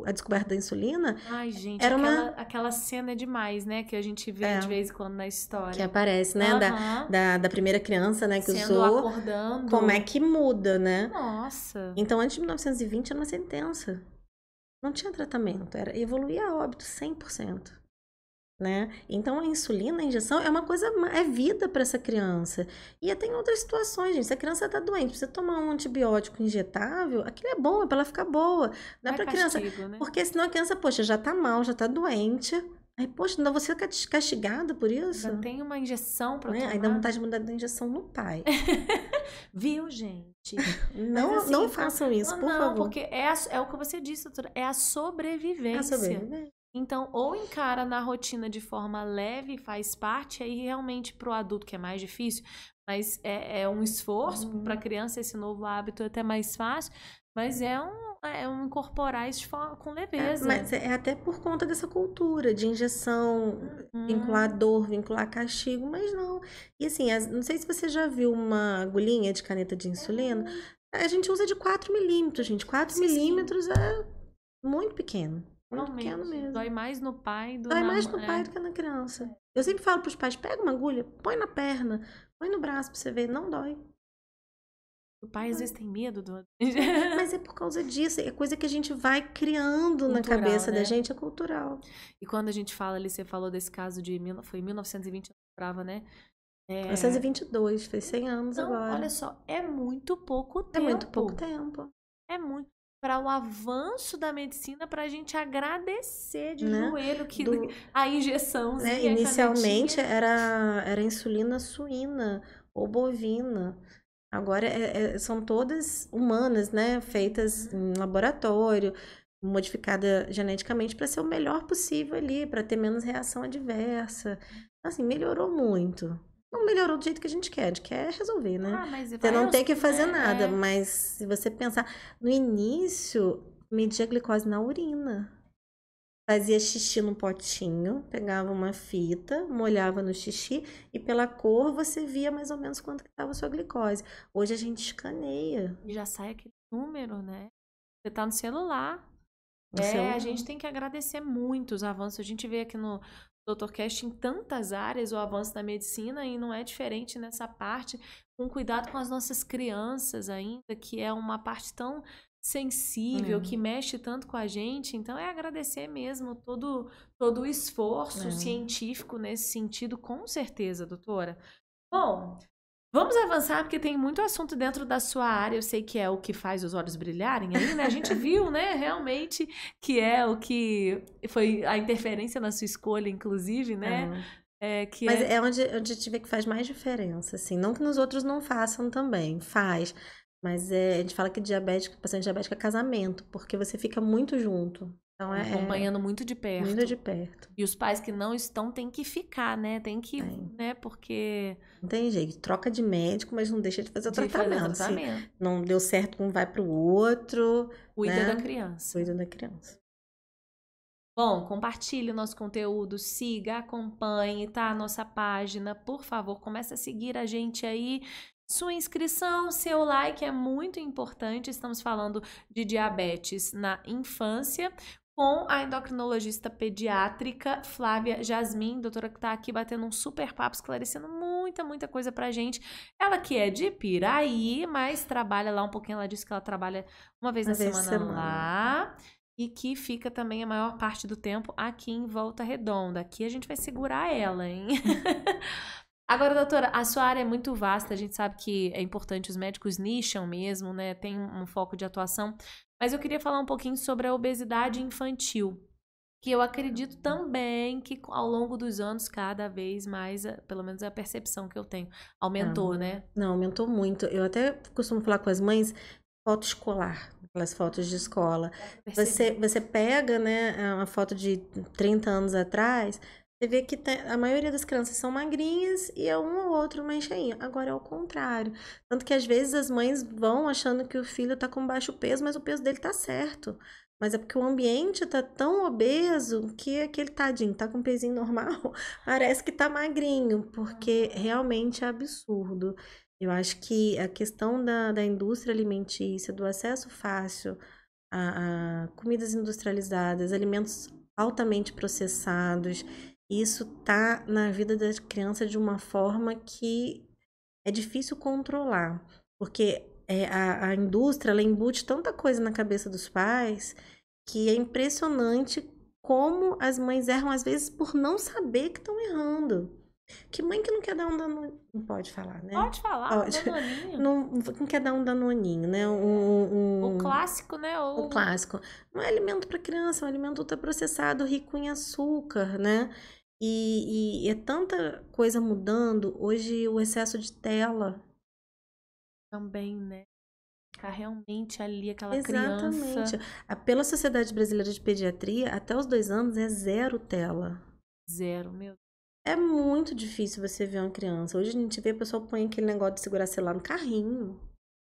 a descoberta da insulina, Ai, gente, era uma. aquela cena é demais, né? Que a gente vê de É, vez em quando na que história. aparece, né? Aham. Da primeira criança, né, que Sendo usou. acordando. Como é que muda, né? Nossa. Então, antes de 1920 era uma sentença. Não tinha tratamento, era evoluir a óbito 100%. Né? Então a insulina, a injeção é uma coisa, é vida para essa criança. E até em outras situações, gente. Se a criança está doente, precisa tomar um antibiótico injetável, aquilo é bom, é para ela ficar boa. Não é para criança, Castigo, né? porque senão a criança, poxa, já tá mal, já tá doente. Aí, poxa, ainda você castigada por isso? Ainda tem uma injeção para Né? tomar. Aí dá vontade de mudar da injeção no pai. Viu, gente? Não, Mas, assim, não façam isso, por favor. porque é o que você disse, doutora, é a sobrevivência. A sobrevivência. Então, ou encara na rotina de forma leve, faz parte, aí realmente para o adulto que é mais difícil, mas é um esforço, para a criança esse novo hábito é até mais fácil, mas é um incorporar isso com leveza. Mas é até por conta dessa cultura de injeção, vincular dor, vincular castigo, mas não. E assim, não sei se você já viu uma agulhinha de caneta de insulina, a gente usa de 4 milímetros, gente. 4 milímetros é muito pequeno. Muito pequeno mesmo. Dói mais no pai do Dói mais no pai do que na criança. Eu sempre falo pros pais, pega uma agulha, põe na perna, põe no braço pra você ver, não dói. O pai às vezes tem medo do... Mas é por causa disso, é coisa que a gente vai criando na cabeça da gente, é cultural. E quando a gente fala ali, você falou desse caso foi 1920, eu lembrava, né? 1922, fez 100 anos então, agora. olha só, é muito pouco tempo. É muito pouco tempo. É muito. Para o avanço da medicina, para a gente agradecer de joelho que a injeçãozinha. Né? Inicialmente era insulina suína ou bovina. Agora são todas humanas, né? Feitas em laboratório, modificada geneticamente para ser o melhor possível ali, para ter menos reação adversa. Assim, melhorou muito. Não melhorou do jeito que a gente quer resolver, né? Você não tem que fazer nada, mas se você pensar, no início, media a glicose na urina. Fazia xixi num potinho, pegava uma fita, molhava no xixi e pela cor você via mais ou menos quanto que estava a sua glicose. Hoje a gente escaneia. E já sai aquele número, né? Você tá no celular. A gente tem que agradecer muito os avanços. A gente vê aqui no DrCast em tantas áreas o avanço da medicina e não é diferente nessa parte, com cuidado com as nossas crianças ainda, que é uma parte tão sensível, que mexe tanto com a gente. Então é agradecer mesmo todo o esforço científico nesse sentido, com certeza, doutora. Bom, vamos avançar, porque tem muito assunto dentro da sua área. Eu sei que é o que faz os olhos brilharem aí, né? A gente viu, né, realmente, que é o que foi a interferência na sua escolha, inclusive, né? Mas é onde a gente vê que faz mais diferença, assim. Não que nos outros não façam também, faz. Mas a gente fala que paciente diabético é casamento, porque você fica muito junto. Então acompanhando muito de perto. Muito de perto. E os pais que não estão têm que ficar, né? Tem que, né? Porque... Não tem jeito. Troca de médico, mas não deixa de fazer o tratamento. Não deu certo, um vai pro outro. Cuida da criança. Cuida da criança. Bom, compartilhe o nosso conteúdo, siga, acompanhe, tá? A nossa página, por favor, comece a seguir a gente aí. Sua inscrição, seu like é muito importante. Estamos falando de diabetes na infância com a endocrinologista pediátrica Flávia Jasmin, doutora que está aqui batendo um super papo, esclarecendo muita coisa pra gente. Ela que é de Piraí, mas trabalha lá um pouquinho. Ela disse que ela trabalha uma vez na semana lá. e que fica também a maior parte do tempo aqui em Volta Redonda. Aqui a gente vai segurar ela, hein? Agora, doutora, a sua área é muito vasta, a gente sabe que é importante, os médicos nicham mesmo, né? Tem um foco de atuação, mas eu queria falar um pouquinho sobre a obesidade infantil, que eu acredito também que ao longo dos anos, cada vez mais, pelo menos é a percepção que eu tenho, aumentou, né? Não, aumentou muito. Eu até costumo falar com as mães, foto escolar, aquelas fotos de escola. Você pega, né, uma foto de 30 anos atrás, você vê que a maioria das crianças são magrinhas e é um ou outro mais cheinho. Agora é o contrário. Tanto que às vezes as mães vão achando que o filho tá com baixo peso, mas o peso dele tá certo. Mas é porque o ambiente tá tão obeso que aquele tadinho tá com um pezinho normal, parece que tá magrinho, porque realmente é absurdo. Eu acho que a questão da indústria alimentícia, do acesso fácil a comidas industrializadas, alimentos altamente processados, isso tá na vida da criança de uma forma que é difícil controlar, porque a indústria, ela embute tanta coisa na cabeça dos pais que é impressionante como as mães erram, às vezes, por não saber que estão errando. Que mãe que não quer dar um danoninho? Não pode falar, né? Pode falar, Pode. um danoninho. Não quer dar um danoninho, né? O clássico, né? O clássico. Não é alimento para criança, é um alimento ultraprocessado, rico em açúcar, né? E é tanta coisa mudando. Hoje, o excesso de tela. Também, né? Ficar realmente ali, aquela Exatamente. criança. Pela Sociedade Brasileira de Pediatria, até os 2 anos é 0 tela. 0, meu Deus. É muito difícil você ver uma criança. Hoje a gente vê a pessoa põe aquele negócio de segurar celular no carrinho.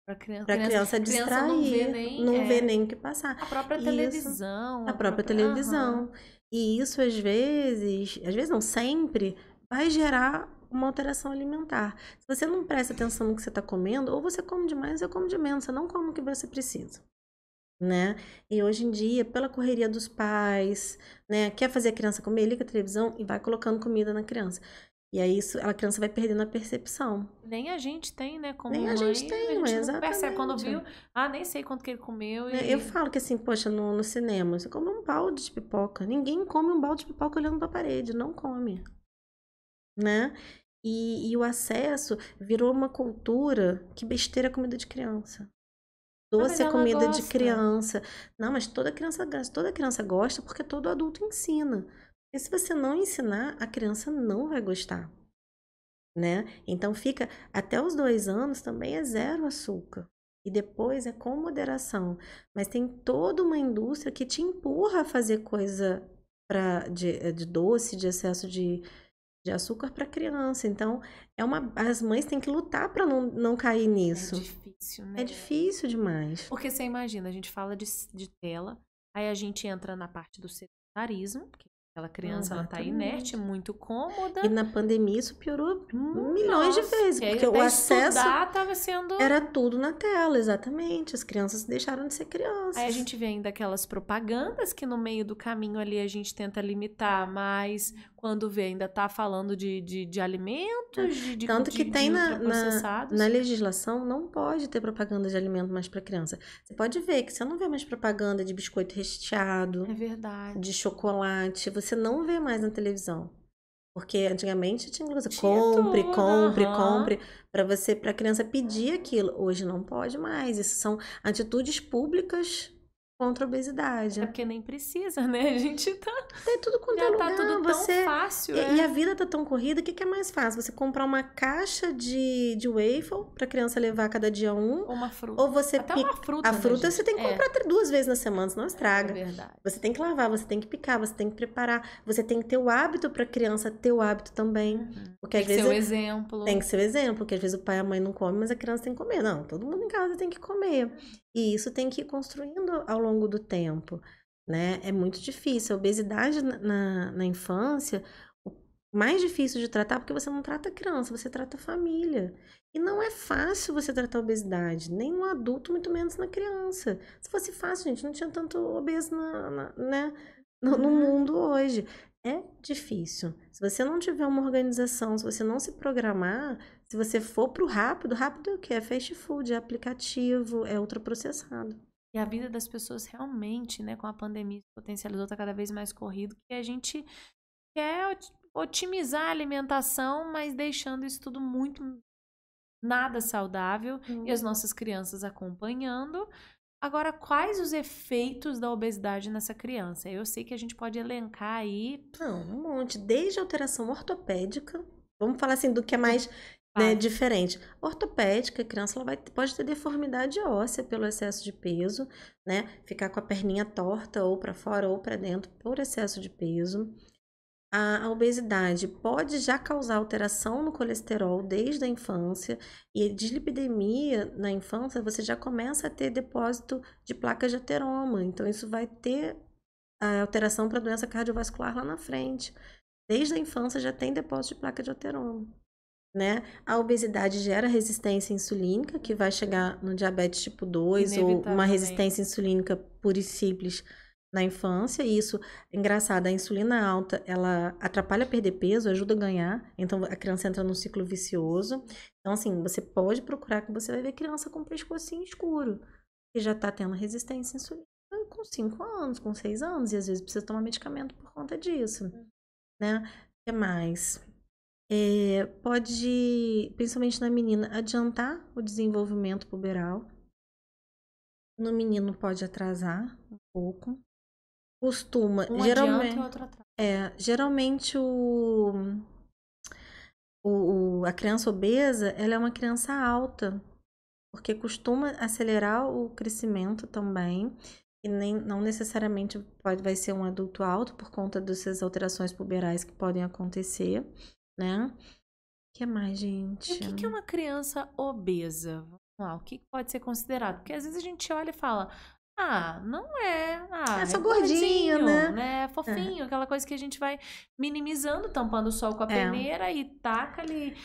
Pra Criança distrair. Não vê nem o que passar. A própria televisão. A própria televisão. E isso, às vezes não, sempre, vai gerar uma alteração alimentar. Se você não presta atenção no que você está comendo, ou você come demais ou come de menos. Você não come o que você precisa. Né? E hoje em dia, pela correria dos pais, né? Quer fazer a criança comer, liga a televisão e vai colocando comida na criança. E aí a criança vai perdendo a percepção. Nem a gente tem, né? Como nem mãe, a gente tem, a gente exatamente. Não percebe quando viu. Nem sei quanto que ele comeu. Eu falo que assim, poxa, no cinema, você come um balde de pipoca. Ninguém come um balde de pipoca olhando pra parede, não come. Né? E o acesso virou uma cultura, que besteira é comida de criança. Doce é comida de criança. Não, mas toda criança gosta porque todo adulto ensina. E se você não ensinar, a criança não vai gostar, né? Então fica até os 2 anos também é 0 açúcar. E depois é com moderação. Mas tem toda uma indústria que te empurra a fazer coisa de doce, de excesso de açúcar para criança. Então, as mães têm que lutar para não cair nisso. É difícil, né? É difícil demais. Porque você imagina, a gente fala de tela, aí a gente entra na parte do sedentarismo, que aquela criança ela tá inerte, muito cômoda. E na pandemia isso piorou milhões de vezes, porque o acesso tava sendo... era tudo na tela, exatamente. As crianças deixaram de ser crianças. Aí a gente vem daquelas propagandas que no meio do caminho ali a gente tenta limitar, mas quando vê ainda tá falando de alimentos, de tanto que tem ultraprocessados. na legislação não pode ter propaganda de alimento mais para criança. Você pode ver que você não vê mais propaganda de biscoito recheado. É verdade. De chocolate. Você não vê mais na televisão. Porque antigamente tinha coisa, compre, para a criança pedir aquilo. Hoje não pode mais. Isso são atitudes públicas contra a obesidade. É porque nem precisa, né? A gente tá... Tem tudo quanto é lugar. Tá tudo tão fácil, E a vida tá tão corrida, o que é mais fácil? Você comprar uma caixa de waffle pra criança levar cada dia um. Ou uma fruta. Ou você Até uma fruta, a fruta você tem que comprar 2 vezes na semana, senão estraga. É verdade. Você tem que lavar, você tem que picar, você tem que preparar. Você tem que ter o hábito pra criança ter o hábito também. Porque às vezes tem que ser o exemplo. Tem que ser o exemplo, porque às vezes o pai e a mãe não comem, mas a criança tem que comer. Não, todo mundo em casa tem que comer. E isso tem que ir construindo ao longo do tempo, né? É muito difícil. A obesidade na infância, o mais difícil de tratar, porque você não trata a criança, você trata a família. E não é fácil você tratar a obesidade, nem no adulto, muito menos na criança. Se fosse fácil, gente, não tinha tanto obeso no mundo hoje. É difícil. Se você não tiver uma organização, se você não se programar, se você for pro rápido é o quê? É fast food, é aplicativo, é ultraprocessado. E a vida das pessoas realmente, né, com a pandemia potencializou, tá cada vez mais corrido, que a gente quer otimizar a alimentação, mas deixando isso tudo muito nada saudável e as nossas crianças acompanhando. Agora, quais os efeitos da obesidade nessa criança? Eu sei que a gente pode elencar aí. Não, um monte. Desde alteração ortopédica, vamos falar assim do que é mais, né, Vai. diferente. Ortopédica, a criança ela pode ter deformidade óssea pelo excesso de peso, né? Ficar com a perninha torta ou para fora ou para dentro por excesso de peso. A obesidade pode já causar alteração no colesterol desde a infância e dislipidemia na infância, você já começa a ter depósito de placas de ateroma. Então, isso vai ter a alteração para doença cardiovascular lá na frente. Desde a infância já tem depósito de placa de ateroma, né? A obesidade gera resistência insulínica, que vai chegar no diabetes tipo 2 ou uma resistência insulínica pura e simples na infância. E isso, engraçado, a insulina alta, ela atrapalha a perder peso, ajuda a ganhar. Então, a criança entra num ciclo vicioso. Então, assim, você pode procurar que você vai ver criança com pescocinho escuro, que já está tendo resistência insulínica com 5 anos, com 6 anos, e às vezes precisa tomar medicamento por conta disso, né? O que mais? Pode, principalmente na menina, adiantar o desenvolvimento puberal. No menino pode atrasar um pouco. Costuma, Um adianta e o outro atrasa. geralmente a criança obesa, ela é uma criança alta, porque costuma acelerar o crescimento também, e não necessariamente vai ser um adulto alto por conta dessas alterações puberais que podem acontecer, né? O que mais, gente? E o que é uma criança obesa? Vamos lá, o que pode ser considerado? Porque às vezes a gente olha e fala, não é. É só gordinho, gordinho, né? Fofinho, aquela coisa que a gente vai minimizando, tampando o sol com a peneira e taca ali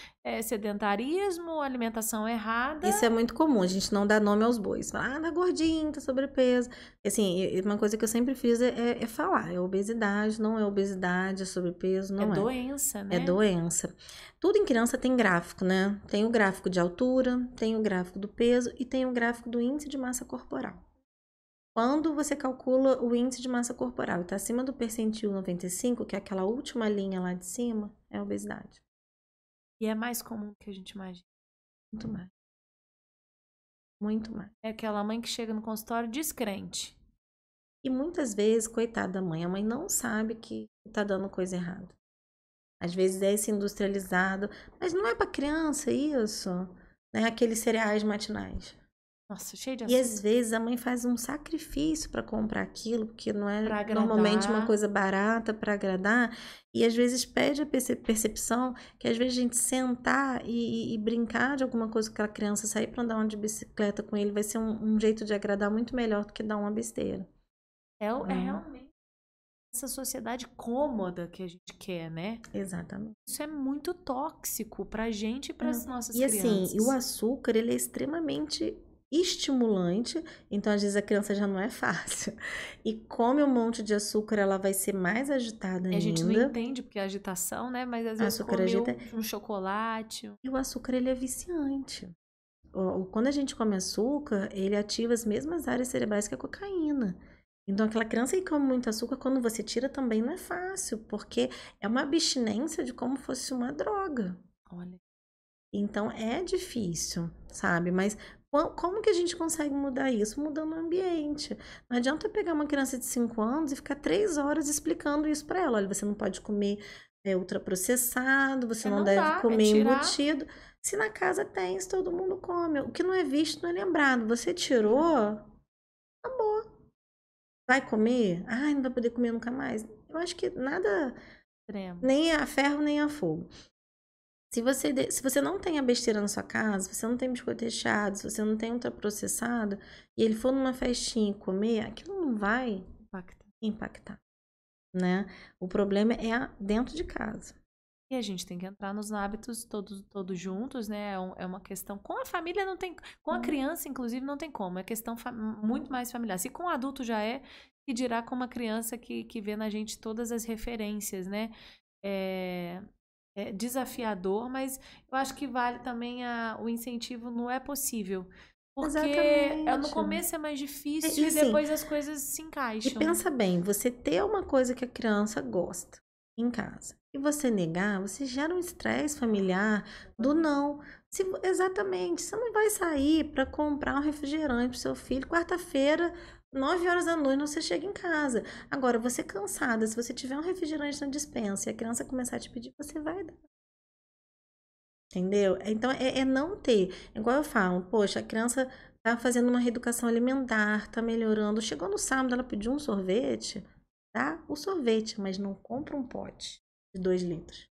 sedentarismo, alimentação errada. Isso é muito comum, a gente não dá nome aos bois. Fala, tá gordinho, tá sobrepeso. Assim, uma coisa que eu sempre fiz é falar, é obesidade, não é obesidade, é sobrepeso, não é. É doença, né? É doença. Tudo em criança tem gráfico, né? Tem o gráfico de altura, tem o gráfico do peso e tem o gráfico do índice de massa corporal. Quando você calcula o índice de massa corporal e está acima do percentil 95, que é aquela última linha lá de cima, é obesidade. E é mais comum do que a gente imagina. Muito mais. Muito mais. É aquela mãe que chega no consultório descrente. E muitas vezes, coitada da mãe, a mãe não sabe que está dando coisa errada. Às vezes é esse industrializado, mas não é para criança isso, né? Aqueles cereais matinais. Nossa, cheio de E açúcar. às vezes a mãe faz um sacrifício para comprar aquilo, porque não é Pra normalmente agradar. uma coisa barata para agradar, e às vezes perde a percepção que às vezes a gente sentar e brincar de alguma coisa com aquela criança, sair para andar de bicicleta com ele, vai ser um jeito de agradar muito melhor do que dar uma besteira. É realmente essa sociedade cômoda que a gente quer, né? Exatamente. Isso é muito tóxico pra gente e pras nossas E crianças. assim, o açúcar, ele é extremamente estimulante, então às vezes a criança já não é fácil. E come um monte de açúcar, ela vai ser mais agitada ainda. A gente não entende porque é agitação, né? Mas às vezes Açúcar comeu agita. um chocolate. E o açúcar, ele é viciante. Quando a gente come açúcar, ele ativa as mesmas áreas cerebrais que a cocaína. Então, aquela criança que come muito açúcar, quando você tira também não é fácil, porque é uma abstinência de como fosse uma droga. Olha. Então, é difícil, sabe? Mas como que a gente consegue mudar isso? Mudando o ambiente. Não adianta eu pegar uma criança de 5 anos e ficar 3 horas explicando isso para ela. Olha, você não pode comer ultraprocessado, você não deve comer embutido. Se na casa tem, se todo mundo come. O que não é visto não é lembrado. Você tirou, acabou. Vai comer? Ai, não vai poder comer nunca mais. Eu acho que nada, nem a ferro, nem a fogo. Se você não tem a besteira na sua casa, se você não tem biscoito recheado, se você não tem ultraprocessado, e ele for numa festinha e comer, aquilo não vai impactar, né? O problema é dentro de casa. E a gente tem que entrar nos hábitos todos juntos, né? É uma questão... Com a família não tem... Com a criança, inclusive, não tem como. É questão muito mais familiar. Se com o adulto já é, que dirá com uma criança que vê na gente todas as referências, né? É desafiador, mas eu acho que vale também o incentivo, não é possível. Porque no Exatamente. começo é mais difícil E e assim, depois as coisas se e encaixam. pensa bem, você ter uma coisa que a criança gosta em casa e você negar, você gera um estresse familiar do não. Exatamente, você não vai sair para comprar um refrigerante pro seu filho quarta-feira, 9 horas da noite, você chega em casa. Agora, você cansada, se você tiver um refrigerante na despensa e a criança começar a te pedir, você vai dar. Entendeu? Então, é não ter. Igual eu falo, poxa, a criança tá fazendo uma reeducação alimentar, tá melhorando. Chegou no sábado, ela pediu um sorvete, dá o sorvete, mas não compra um pote de 2 litros.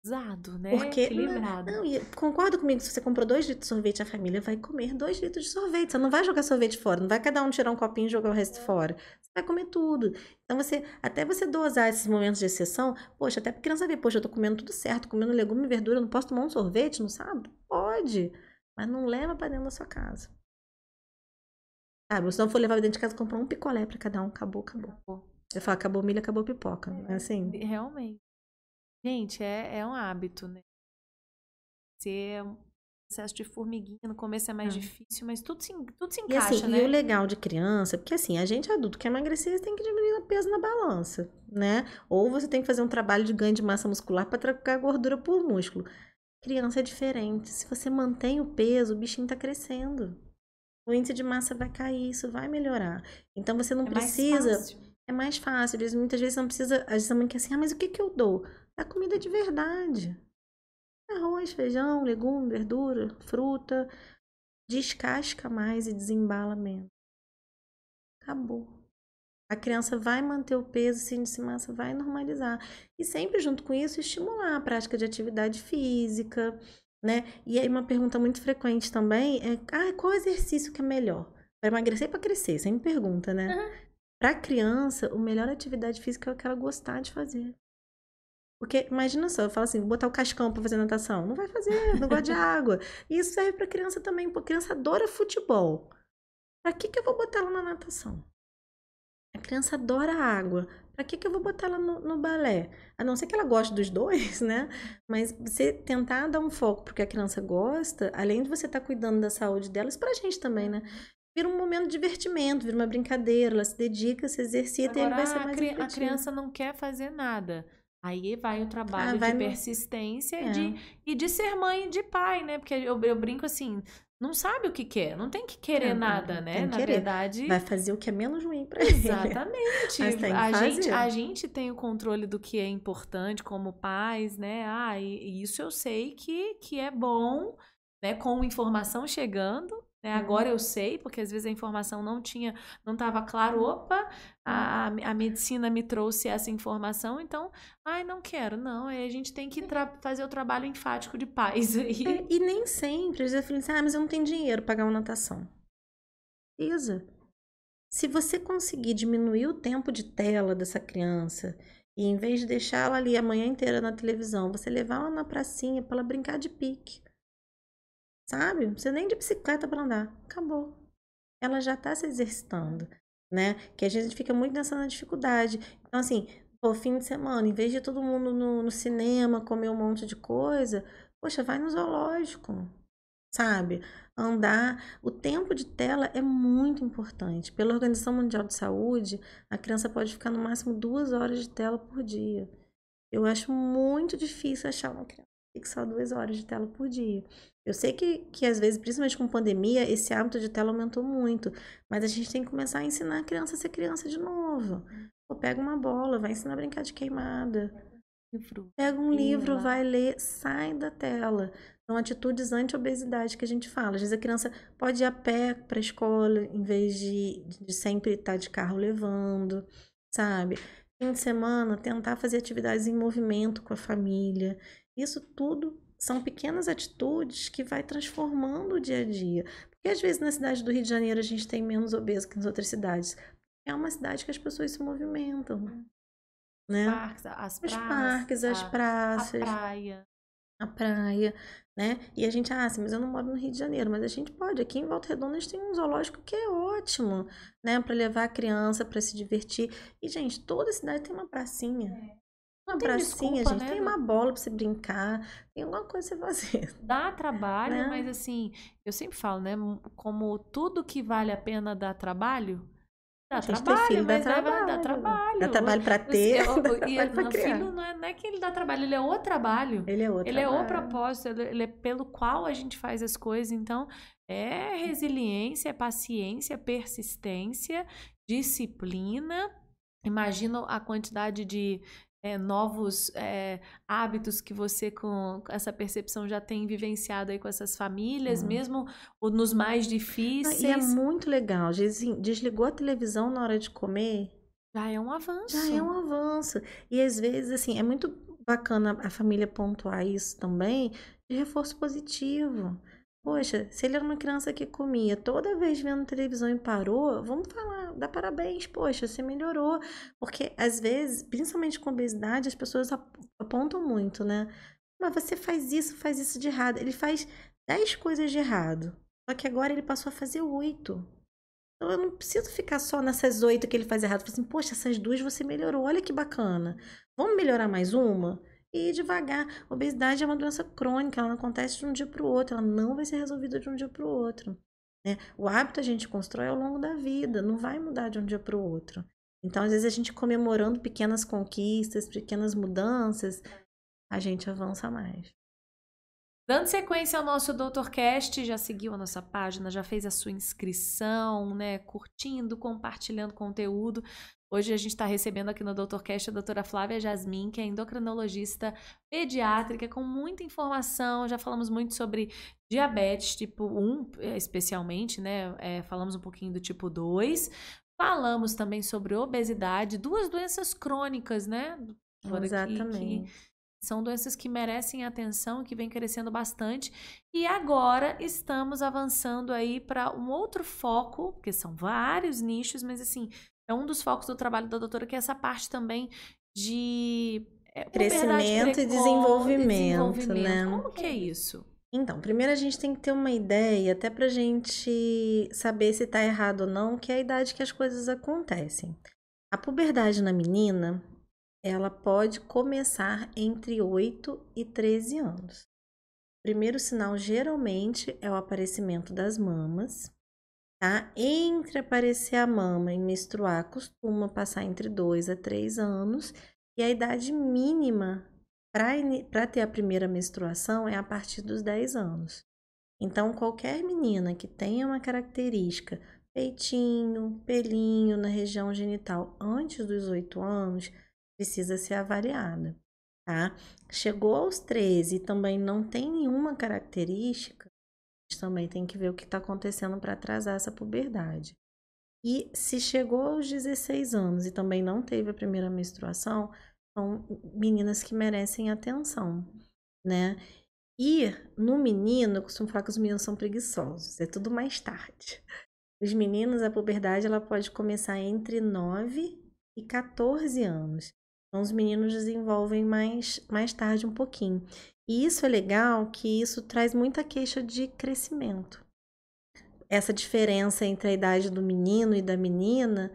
Usado, né? Porque, Equilibrado. não, e concorda comigo, se você comprou 2 litros de sorvete, a família vai comer 2 litros de sorvete. Você não vai jogar sorvete fora, não vai cada um tirar um copinho e jogar o resto fora. Você vai comer tudo. Então, até você dosar esses momentos de exceção, poxa, até pra criança ver, poxa, eu tô comendo tudo certo, comendo legume e verdura, eu não posso tomar um sorvete no sábado? Pode, mas não leva pra dentro da sua casa. Sabe, se não for levar pra dentro de casa, comprar um picolé pra cada um, acabou. Eu falo, acabou milho, acabou pipoca. É assim. Realmente. Gente, é um hábito, né? Ser um processo de formiguinha, no começo é mais difícil, mas tudo se E encaixa, assim, né? e o legal de criança, porque assim, a gente adulto quer emagrecer, você tem que diminuir o peso na balança, né? Ou você tem que fazer um trabalho de ganho de massa muscular para trocar a gordura por músculo. Criança é diferente. Se você mantém o peso, o bichinho tá crescendo. O índice de massa vai cair, isso vai melhorar. Então você não É mais precisa. fácil. É mais fácil. Muitas vezes não precisa. Às vezes a mãe quer assim, mas o que eu dou? É comida de verdade. Arroz, feijão, legume, verdura, fruta. Descasca mais e desembala menos. Acabou. A criança vai manter o peso, o índice de massa vai normalizar. E sempre junto com isso, estimular a prática de atividade física, né? E aí uma pergunta muito frequente também é, qual exercício que é melhor? Para emagrecer e para crescer? Sempre pergunta, né? Para criança, o melhor atividade física é o que ela gostar de fazer. Porque, imagina só, eu falo assim, vou botar o cascão para fazer natação. Não vai fazer, não gosta de água. E isso serve para criança também, porque a criança adora futebol. Para que eu vou botar ela na natação? A criança adora água. Para que eu vou botar ela no balé? A não ser que ela goste dos dois, né? Mas você tentar dar um foco porque a criança gosta, além de você estar cuidando da saúde dela, isso pra gente também, né? Vira um momento de divertimento, vira uma brincadeira, ela se dedica, se exercita e ele vai ser mais A efetivo. criança não quer fazer nada. Aí vai o trabalho vai de no- persistência É. e de ser mãe e de pai, né? Porque eu brinco assim, não sabe o que quer, não tem que querer nada, né? Tem que Na querer. verdade, Vai fazer o que é menos ruim pra ele. exatamente. Mas tem que fazer. A gente tem o controle do que é importante como pais, né? E isso eu sei que é bom, né? Com informação chegando, né? Agora eu sei, porque às vezes a informação não estava claro. Opa, a medicina me trouxe essa informação, então, ai, não quero, não. Aí a gente tem que fazer o trabalho enfático de pais aí. E nem sempre. Às vezes eu falo assim, mas eu não tenho dinheiro para pagar uma natação. Isa, se você conseguir diminuir o tempo de tela dessa criança e em vez de deixar ela ali a manhã inteira na televisão, você levar ela na pracinha para ela brincar de pique, sabe? Não precisa nem de bicicleta para andar. Acabou. Ela já está se exercitando, né? Que a gente fica muito nessa dificuldade. Então, assim, pô, fim de semana, em vez de todo mundo no cinema comer um monte de coisa, poxa, vai no zoológico, sabe? Andar. O tempo de tela é muito importante. Pela Organização Mundial de Saúde, a criança pode ficar no máximo 2 horas de tela por dia. Eu acho muito difícil achar uma criança que fique só 2 horas de tela por dia. Eu sei que às vezes, principalmente com pandemia, esse hábito de tela aumentou muito. Mas a gente tem que começar a ensinar a criança a ser criança de novo. Pô, pega uma bola, vai ensinar a brincar de queimada. Pega um livro, vai ler, sai da tela. São atitudes anti-obesidade que a gente fala. Às vezes a criança pode ir a pé para a escola, em vez de sempre estar de carro levando, sabe? Fim de semana, tentar fazer atividades em movimento com a família. Isso tudo são pequenas atitudes que vai transformando o dia a dia. Porque às vezes na cidade do Rio de Janeiro a gente tem menos obeso que nas outras cidades. É uma cidade que as pessoas se movimentam, né? Os parques, as praças, a praia, né? E a gente, assim, mas eu não moro no Rio de Janeiro, mas a gente pode. Aqui em Volta Redonda a gente tem um zoológico que é ótimo, né? Para levar a criança para se divertir. E, gente, toda cidade tem uma pracinha. Um Não tem abracinho, desculpa, gente, né? tem uma bola pra você brincar, tem alguma coisa pra você fazer, Dá trabalho, mas né? assim, eu sempre falo, né? Como tudo que vale a pena dá trabalho. Dá Gente, ter trabalho, filho dá mas dá trabalho, dá trabalho. trabalho pra ter, dá E trabalho pra o criar. filho não é que ele dá trabalho, ele é o trabalho. Ele é o Ele é o trabalho. propósito, ele é pelo qual a gente faz as coisas. Então, é resiliência, é paciência, é persistência, disciplina. Imagina a quantidade de novos hábitos que você, com essa percepção, já tem vivenciado aí com essas famílias, Nossa. mesmo nos mais Ah, e é difíceis. muito legal. Desligou a televisão na hora de comer, Já é um já é avanço. um avanço. E às vezes, assim, é muito bacana a família pontuar isso também, de reforço positivo. Poxa, se ele era uma criança que comia toda vez vendo televisão e parou, vamos falar, dá parabéns, poxa, você melhorou. Porque às vezes, principalmente com obesidade, as pessoas apontam muito, né? Mas você faz isso de errado. Ele faz 10 coisas de errado. Só que agora ele passou a fazer 8. Então eu não preciso ficar só nessas 8 que ele faz errado. Eu falo assim, poxa, essas 2 você melhorou, olha que bacana. Vamos melhorar mais uma? E ir devagar. Obesidade é uma doença crônica, ela não acontece de um dia para o outro, ela não vai ser resolvida de um dia para o outro. Né? O hábito a gente constrói ao longo da vida, não vai mudar de um dia para o outro. Então, às vezes, a gente comemorando pequenas conquistas, pequenas mudanças, a gente avança mais. Dando sequência ao nosso DoutorCast, já seguiu a nossa página, já fez a sua inscrição, né? Curtindo, compartilhando conteúdo. Hoje a gente está recebendo aqui no DoutorCast a doutora Flávia Jasmin, que é endocrinologista pediátrica, com muita informação. Já falamos muito sobre diabetes tipo 1, especialmente, né? Falamos um pouquinho do tipo 2. Falamos também sobre obesidade, duas doenças crônicas, né? Doutora, que Exatamente. são doenças que merecem atenção, que vem crescendo bastante. E agora estamos avançando aí para um outro foco, porque são vários nichos, mas assim, é um dos focos do trabalho da doutora, que é essa parte também de puberdade Crescimento e precoce e desenvolvimento, desenvolvimento. né? Como que é isso? Então, primeiro a gente tem que ter uma ideia, até pra gente saber se tá errado ou não, que é a idade que as coisas acontecem. A puberdade na menina, ela pode começar entre 8 e 13 anos. O primeiro sinal geralmente é o aparecimento das mamas, tá? Entre aparecer a mama e menstruar, costuma passar entre 2 a 3 anos, e a idade mínima para ter a primeira menstruação é a partir dos 10 anos. Então, qualquer menina que tenha uma característica, peitinho, pelinho na região genital antes dos 8 anos, precisa ser avaliada, tá? Chegou aos 13 e também não tem nenhuma característica, a gente também tem que ver o que está acontecendo para atrasar essa puberdade. E se chegou aos 16 anos e também não teve a primeira menstruação, são meninas que merecem atenção, né? E no menino, eu costumo falar que os meninos são preguiçosos, é tudo mais tarde. Os meninos, a puberdade, ela pode começar entre 9 e 14 anos. Então, os meninos desenvolvem mais tarde um pouquinho. E isso é legal, que isso traz muita queixa de crescimento. Essa diferença entre a idade do menino e da menina,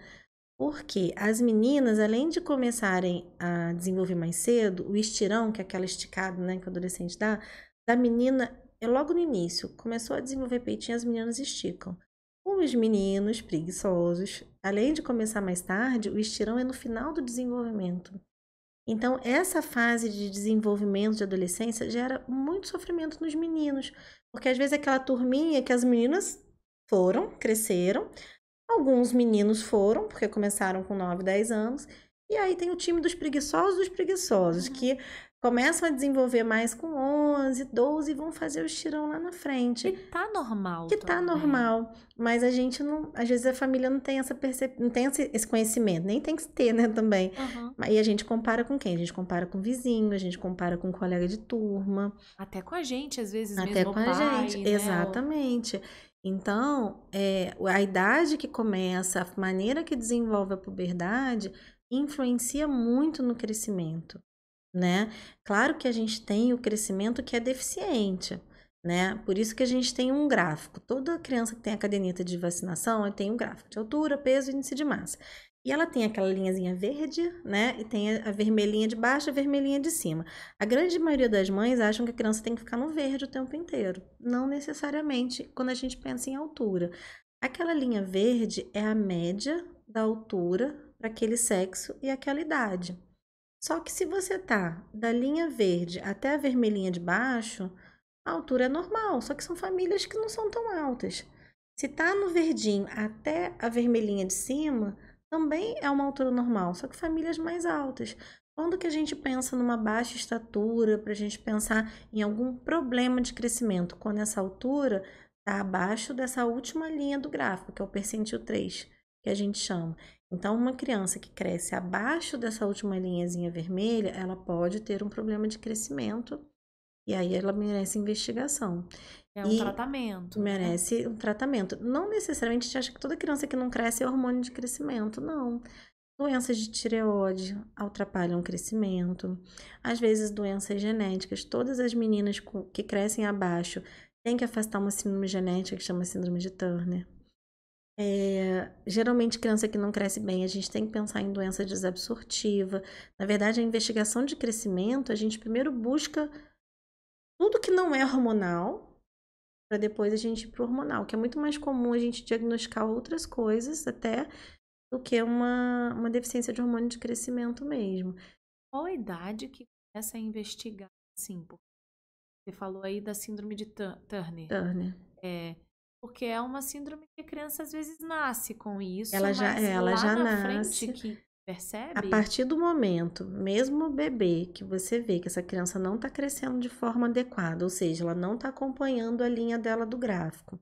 porque as meninas, além de começarem a desenvolver mais cedo, o estirão, que é aquela esticada, né, que o adolescente dá, da menina é logo no início. Começou a desenvolver peitinho, as meninas esticam. Os meninos preguiçosos, além de começar mais tarde, o estirão é no final do desenvolvimento. Então, essa fase de desenvolvimento de adolescência gera muito sofrimento nos meninos, porque às vezes é aquela turminha que as meninas foram, cresceram, alguns meninos foram, porque começaram com 9, 10 anos, e aí tem o time dos preguiçosos, que começam a desenvolver mais com 11, 12 e vão fazer o estirão lá na frente. Que tá normal Que tá também. normal, mas a gente não, às vezes a família não tem não tem esse conhecimento, nem tem que ter, né, também. Uhum. E a gente compara com quem? A gente compara com o vizinho, a gente compara com um colega de turma. Até com a gente, às vezes Até mesmo com o a pai, gente, né? exatamente. Então, a idade que começa, a maneira que desenvolve a puberdade, influencia muito no crescimento, né? Claro que a gente tem o crescimento que é deficiente, né? Por isso que a gente tem um gráfico. Toda criança que tem a caderneta de vacinação, tem um gráfico de altura, peso e índice de massa. E ela tem aquela linhazinha verde, né? E tem a vermelhinha de baixo e a vermelhinha de cima. A grande maioria das mães acham que a criança tem que ficar no verde o tempo inteiro. Não necessariamente quando a gente pensa em altura. Aquela linha verde é a média da altura para aquele sexo e aquela idade. Só que se você tá da linha verde até a vermelhinha de baixo, a altura é normal, só que são famílias que não são tão altas. Se tá no verdinho até a vermelhinha de cima, também é uma altura normal, só que famílias mais altas. Quando que a gente pensa numa baixa estatura, para a gente pensar em algum problema de crescimento? Quando essa altura está abaixo dessa última linha do gráfico, que é o percentil 3, que a gente chama. Então, uma criança que cresce abaixo dessa última linhazinha vermelha, ela pode ter um problema de crescimento e aí ela merece investigação. É um tratamento, né? Merece um tratamento. Não necessariamente a gente acha que toda criança que não cresce é hormônio de crescimento, não. Doenças de tireoide atrapalham o crescimento. Às vezes, doenças genéticas. Todas as meninas que crescem abaixo têm que afastar uma síndrome genética que chama síndrome de Turner. Geralmente, criança que não cresce bem, a gente tem que pensar em doença desabsortiva. Na verdade, a investigação de crescimento, a gente primeiro busca tudo que não é hormonal, para depois a gente ir pro hormonal, que é muito mais comum a gente diagnosticar outras coisas até do que uma deficiência de hormônio de crescimento mesmo. Qual a idade que começa a investigar, assim? Você falou aí da síndrome de Turner. Turner. Porque é uma síndrome que a criança às vezes nasce com isso, Ela lá já na nasce. frente que percebe? A partir do momento, mesmo o bebê, que você vê que essa criança não está crescendo de forma adequada, ou seja, ela não está acompanhando a linha dela do gráfico.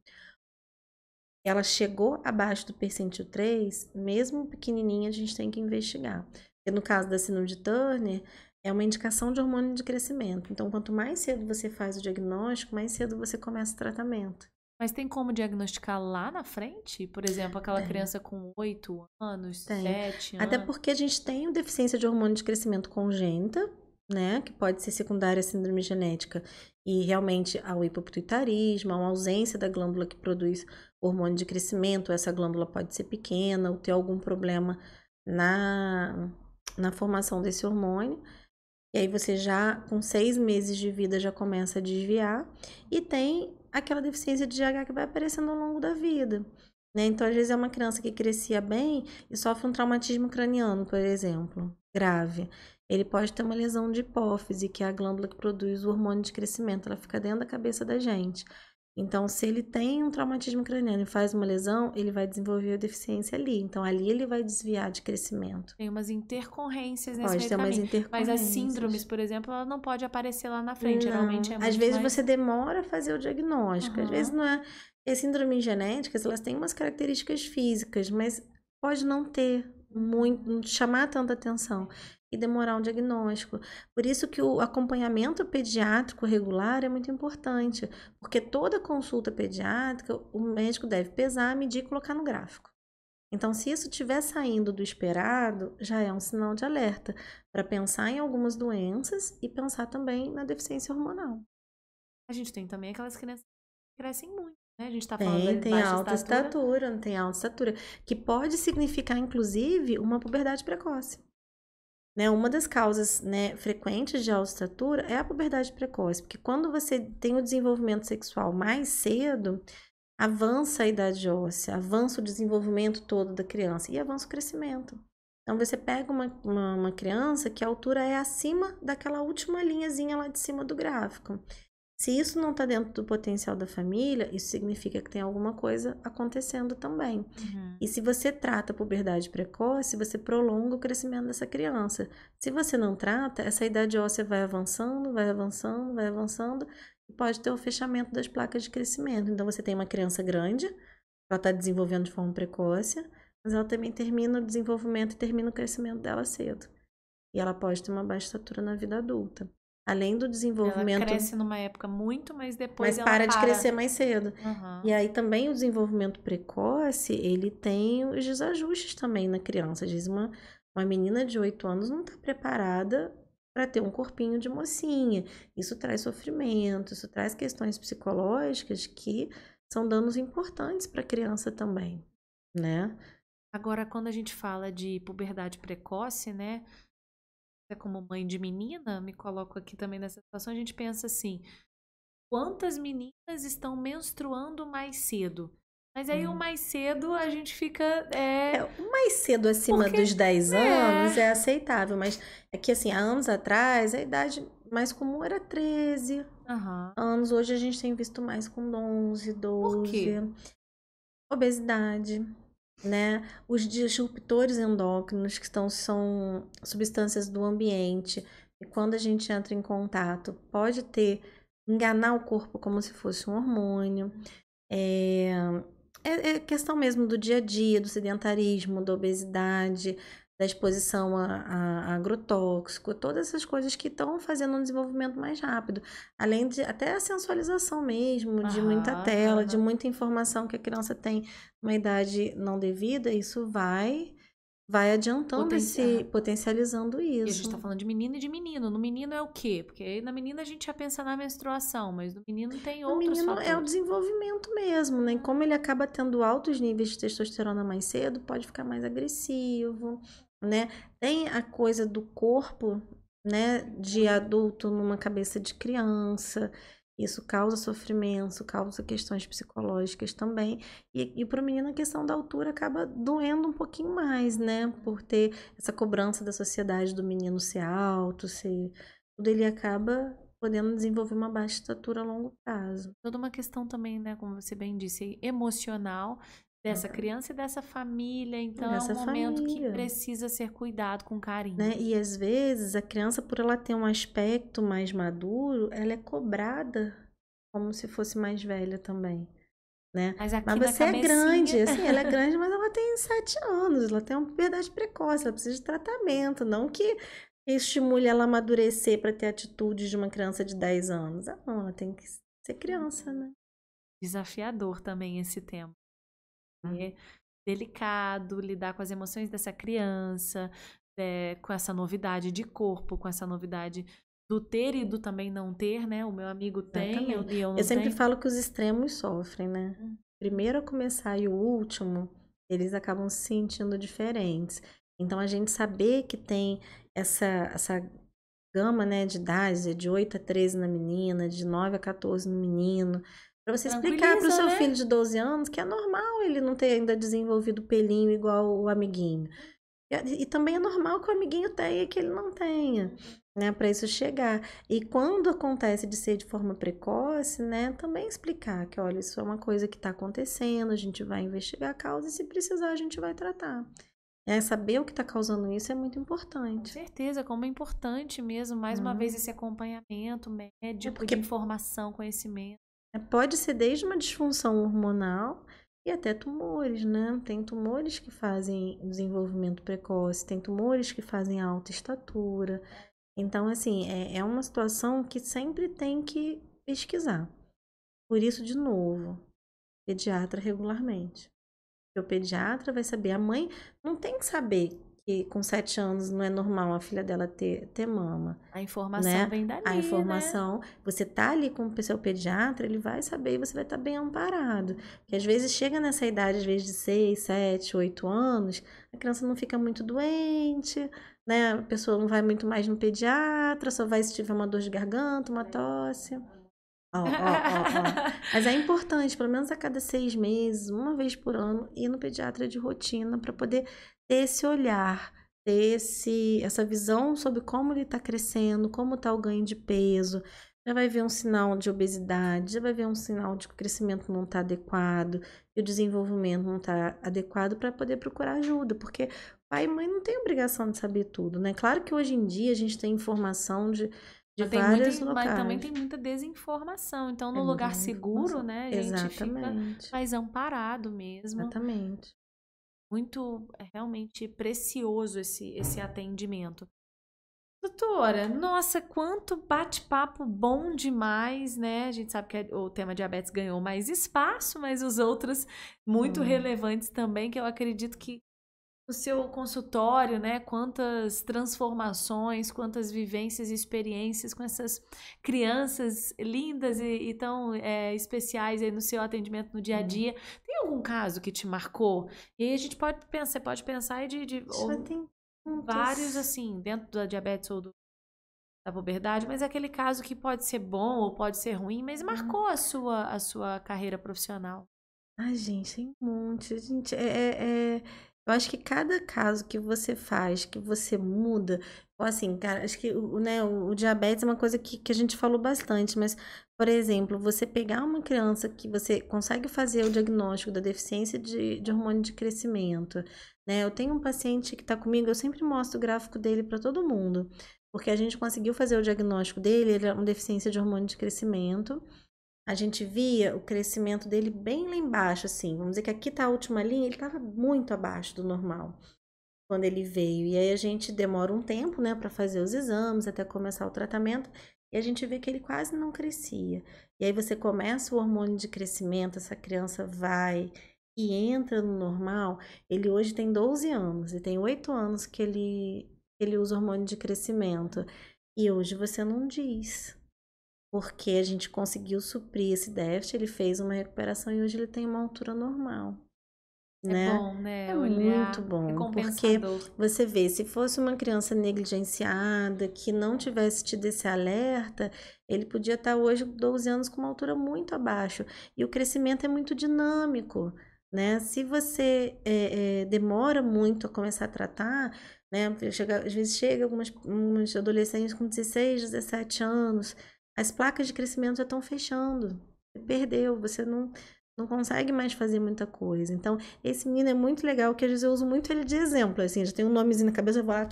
Ela chegou abaixo do percentil 3, mesmo pequenininha, a gente tem que investigar. Porque no caso da síndrome de Turner, é uma indicação de hormônio de crescimento. Então, quanto mais cedo você faz o diagnóstico, mais cedo você começa o tratamento. Mas tem como diagnosticar lá na frente? Por exemplo, aquela criança com 8 anos, 7 anos? Até porque a gente tem deficiência de hormônio de crescimento congênita, né? Que pode ser secundária à síndrome genética e realmente ao hipopituitarismo, a uma ausência da glândula que produz hormônio de crescimento. Essa glândula pode ser pequena ou ter algum problema na formação desse hormônio. E aí você já, com 6 meses de vida, já começa a desviar. E tem aquela deficiência de GH que vai aparecendo ao longo da vida, né? Então, às vezes é uma criança que crescia bem e sofre um traumatismo craniano, por exemplo, grave. Ele pode ter uma lesão de hipófise, que é a glândula que produz o hormônio de crescimento. Ela fica dentro da cabeça da gente. Então, se ele tem um traumatismo craniano e faz uma lesão, ele vai desenvolver a deficiência ali. Então, ali ele vai desviar de crescimento. Tem umas intercorrências nesse Pode ter umas intercorrências. Mas as síndromes, por exemplo, ela não pode aparecer lá na frente. Não. Geralmente é muito Às vezes mais... você demora a fazer o diagnóstico. Uhum. Às vezes não é... As síndromes genéticas, elas têm umas características físicas, mas pode não ter muito, não chamar tanta atenção e demorar um diagnóstico. Por isso que o acompanhamento pediátrico regular é muito importante, porque toda consulta pediátrica, o médico deve pesar, medir e colocar no gráfico. Então, se isso estiver saindo do esperado, já é um sinal de alerta para pensar em algumas doenças e pensar também na deficiência hormonal. A gente tem também aquelas crianças que crescem muito, né? A gente está falando de Tem baixa alta estatura, tem alta estatura, que pode significar, inclusive, uma puberdade precoce. Né? Uma das causas, né, frequentes de alta estatura é a puberdade precoce, porque quando você tem o desenvolvimento sexual mais cedo, avança a idade óssea, avança o desenvolvimento todo da criança e avança o crescimento. Então, você pega uma criança que a altura é acima daquela última linhazinha lá de cima do gráfico. Se isso não está dentro do potencial da família, isso significa que tem alguma coisa acontecendo também. Uhum. E se você trata a puberdade precoce, você prolonga o crescimento dessa criança. Se você não trata, essa idade óssea vai avançando, vai avançando, vai avançando, e pode ter o fechamento das placas de crescimento. Então, você tem uma criança grande, ela está desenvolvendo de forma precoce, mas ela também termina o desenvolvimento e termina o crescimento dela cedo. E ela pode ter uma baixa estatura na vida adulta. Além do desenvolvimento... Ela cresce numa época muito, mas depois ela para de crescer mais cedo. Uhum. E aí também o desenvolvimento precoce, ele tem os desajustes também na criança. Às vezes uma menina de 8 anos não está preparada para ter um corpinho de mocinha. Isso traz sofrimento, isso traz questões psicológicas que são danos importantes para a criança também, né? Agora, quando a gente fala de puberdade precoce, né? Como mãe de menina, me coloco aqui também nessa situação, a gente pensa assim, quantas meninas estão menstruando mais cedo? Mas aí o mais cedo a gente fica... O mais cedo acima Porque, dos 10 anos né? é aceitável, mas é que assim, há anos atrás a idade mais comum era 13 Aham. anos, hoje a gente tem visto mais com 11, Por quê? 12. Obesidade, né? Os disruptores endócrinos, são substâncias do ambiente, e quando a gente entra em contato, pode enganar o corpo como se fosse um hormônio. É, é questão mesmo do dia a dia, do sedentarismo, da obesidade, da exposição a agrotóxico, todas essas coisas que estão fazendo um desenvolvimento mais rápido. Além de até a sensualização mesmo, de muita tela, de muita informação que a criança tem numa idade não devida, isso vai adiantando potencializando E a gente isso. tá falando de menina e de menino. No menino é o quê? Porque aí na menina a gente já pensa na menstruação, mas no menino tem No outros menino é o fatores. desenvolvimento mesmo, né? E como ele acaba tendo altos níveis de testosterona mais cedo, pode ficar mais agressivo, né? Tem a coisa do corpo, né, de adulto numa cabeça de criança. Isso causa sofrimento, causa questões psicológicas também. E para o menino a questão da altura acaba doendo um pouquinho mais, né? Por ter essa cobrança da sociedade do menino ser alto, ser... Tudo ele acaba podendo desenvolver uma baixa estatura a longo prazo. Toda uma questão também, né, como você bem disse, emocional dessa criança e dessa família. Então é um Dessa momento que família, precisa ser cuidado com carinho. né? E às vezes a criança, por ela ter um aspecto mais maduro, ela é cobrada como se fosse mais velha também, né? Mas aqui Mas na você é grande, cabecinha. assim, ela é grande, mas ela tem 7 anos, ela tem uma puberdade precoce, ela precisa de tratamento, não que estimule ela a amadurecer para ter atitudes de uma criança de 10 anos. Ah, não, ela tem que ser criança, né? Desafiador também esse tema. É delicado lidar com as emoções dessa criança, com essa novidade de corpo, com essa novidade do ter e do também não ter, né? O meu amigo tem, Exatamente. eu Eu não sempre tenho. falo que os extremos sofrem, né? Primeiro a começar e o último, eles acabam se sentindo diferentes. Então, a gente saber que tem essa gama, né, de idades, de 8 a 13 na menina, de 9 a 14 no menino, para você explicar para o Tranquiliza, seu né? filho de 12 anos que é normal ele não ter ainda desenvolvido pelinho igual o amiguinho. E também é normal que o amiguinho tenha e que ele não tenha, né? Para isso chegar. E quando acontece de ser de forma precoce, né? Também explicar que, olha, isso é uma coisa que está acontecendo, a gente vai investigar a causa e se precisar a gente vai tratar. Saber o que está causando isso é muito Com importante. certeza, como é importante mesmo, mais uma vez, esse acompanhamento médico Porque de informação, conhecimento. pode ser desde uma disfunção hormonal e até tumores, né? Tem tumores que fazem desenvolvimento precoce, tem tumores que fazem alta estatura. Então, assim, é uma situação que sempre tem que pesquisar. Por isso, de novo, pediatra regularmente. Porque o pediatra vai saber. A mãe não tem que saber que com 7 anos não é normal a filha dela ter mama, A informação né? vem A dali, né? informação, você tá ali com o seu pediatra, ele vai saber e você vai estar bem amparado. Porque às vezes chega nessa idade, às vezes de 6, 7, 8 anos, a criança não fica muito doente, né? A pessoa não vai muito mais no pediatra, só vai se tiver uma dor de garganta, uma tosse. Ó, ó, ó, ó. Mas é importante, pelo menos a cada 6 meses, uma vez por ano, ir no pediatra de rotina para poder ter esse olhar, ter essa visão sobre como ele está crescendo, como está o ganho de peso. Já vai ver um sinal de obesidade, já vai ver um sinal de que o crescimento não está adequado, que o desenvolvimento não está adequado para poder procurar ajuda, porque pai e mãe não têm obrigação de saber tudo, né? Claro que hoje em dia a gente tem informação de vários Mas também locais. tem muita desinformação. Então, no É muita lugar seguro, desinformação. né, a gente fica Exatamente. mais amparado mesmo. Exatamente. Muito realmente precioso esse atendimento. Doutora, nossa, quanto bate-papo bom demais, né? A gente sabe que o tema diabetes ganhou mais espaço, mas os outros muito relevantes também, que eu acredito que o seu consultório, né? Quantas transformações, quantas vivências e experiências com essas crianças lindas e tão especiais aí no seu atendimento no dia a dia. Tem algum caso que te marcou? E aí a gente pode pensar, você pode pensar aí Já tem vários, muitos. assim, dentro da diabetes ou da puberdade, mas é aquele caso que pode ser bom ou pode ser ruim, mas marcou a sua carreira profissional. Ai, gente, tem um monte. Gente, eu acho que cada caso que você faz, que você muda, ou assim, cara, acho que né, o diabetes é uma coisa que a gente falou bastante, mas, por exemplo, você pegar uma criança que você consegue fazer o diagnóstico da deficiência de hormônio de crescimento, né? Eu tenho um paciente que está comigo, eu sempre mostro o gráfico dele para todo mundo, porque a gente conseguiu fazer o diagnóstico dele, ele é uma deficiência de hormônio de crescimento. A gente via o crescimento dele bem lá embaixo, assim. Vamos dizer que aqui tá a última linha, ele estava muito abaixo do normal quando ele veio. E aí a gente demora um tempo, né, para fazer os exames, até começar o tratamento, e a gente vê que ele quase não crescia. E aí você começa o hormônio de crescimento, essa criança vai e entra no normal. Ele hoje tem 12 anos e tem 8 anos que ele usa hormônio de crescimento. E hoje você não diz. Porque a gente conseguiu suprir esse déficit, ele fez uma recuperação e hoje ele tem uma altura normal, É né? bom, É né? muito Olhar bom, porque recompensador. você vê, se fosse uma criança negligenciada, que não tivesse tido esse alerta, ele podia estar hoje 12 anos com uma altura muito abaixo. E o crescimento é muito dinâmico, né? Se você demora muito a começar a tratar, né? Às vezes chega alguns adolescentes com 16, 17 anos, as placas de crescimento já estão fechando. Você perdeu, você não consegue mais fazer muita coisa. Então, esse menino é muito legal, que às vezes eu uso muito ele de exemplo, assim, já tem um nomezinho na cabeça, eu vou lá,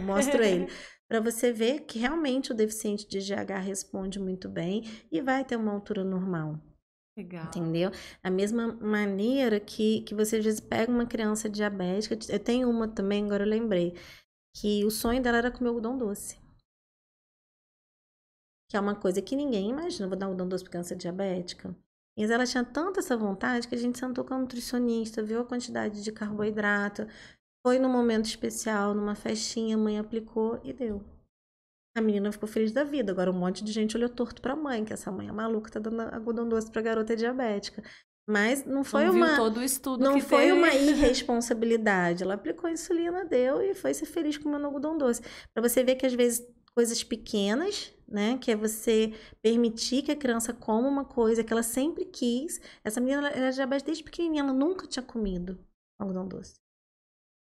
mostro ele. Para você ver que realmente o deficiente de GH responde muito bem e vai ter uma altura normal. Legal. Entendeu? Da mesma maneira que você às vezes pega uma criança diabética, eu tenho uma também, agora eu lembrei, que o sonho dela era comer algodão doce. Que é uma coisa que ninguém imagina, vou dar algodão doce para criança diabética. Mas ela tinha tanta essa vontade que a gente sentou com a nutricionista, viu a quantidade de carboidrato, foi num momento especial, numa festinha, a mãe aplicou e deu. A menina ficou feliz da vida. Agora um monte de gente olhou torto pra mãe, que essa mãe é maluca, tá dando algodão doce pra garota diabética. Mas não foi Não viu uma, todo o estudo não que foi uma teve. irresponsabilidade. Ela aplicou a insulina, deu e foi ser feliz comendo algodão doce. Pra você ver que às vezes coisas pequenas, né, que é você permitir que a criança coma uma coisa que ela sempre quis. Essa menina ela era diabética desde pequenininha, ela nunca tinha comido algodão doce.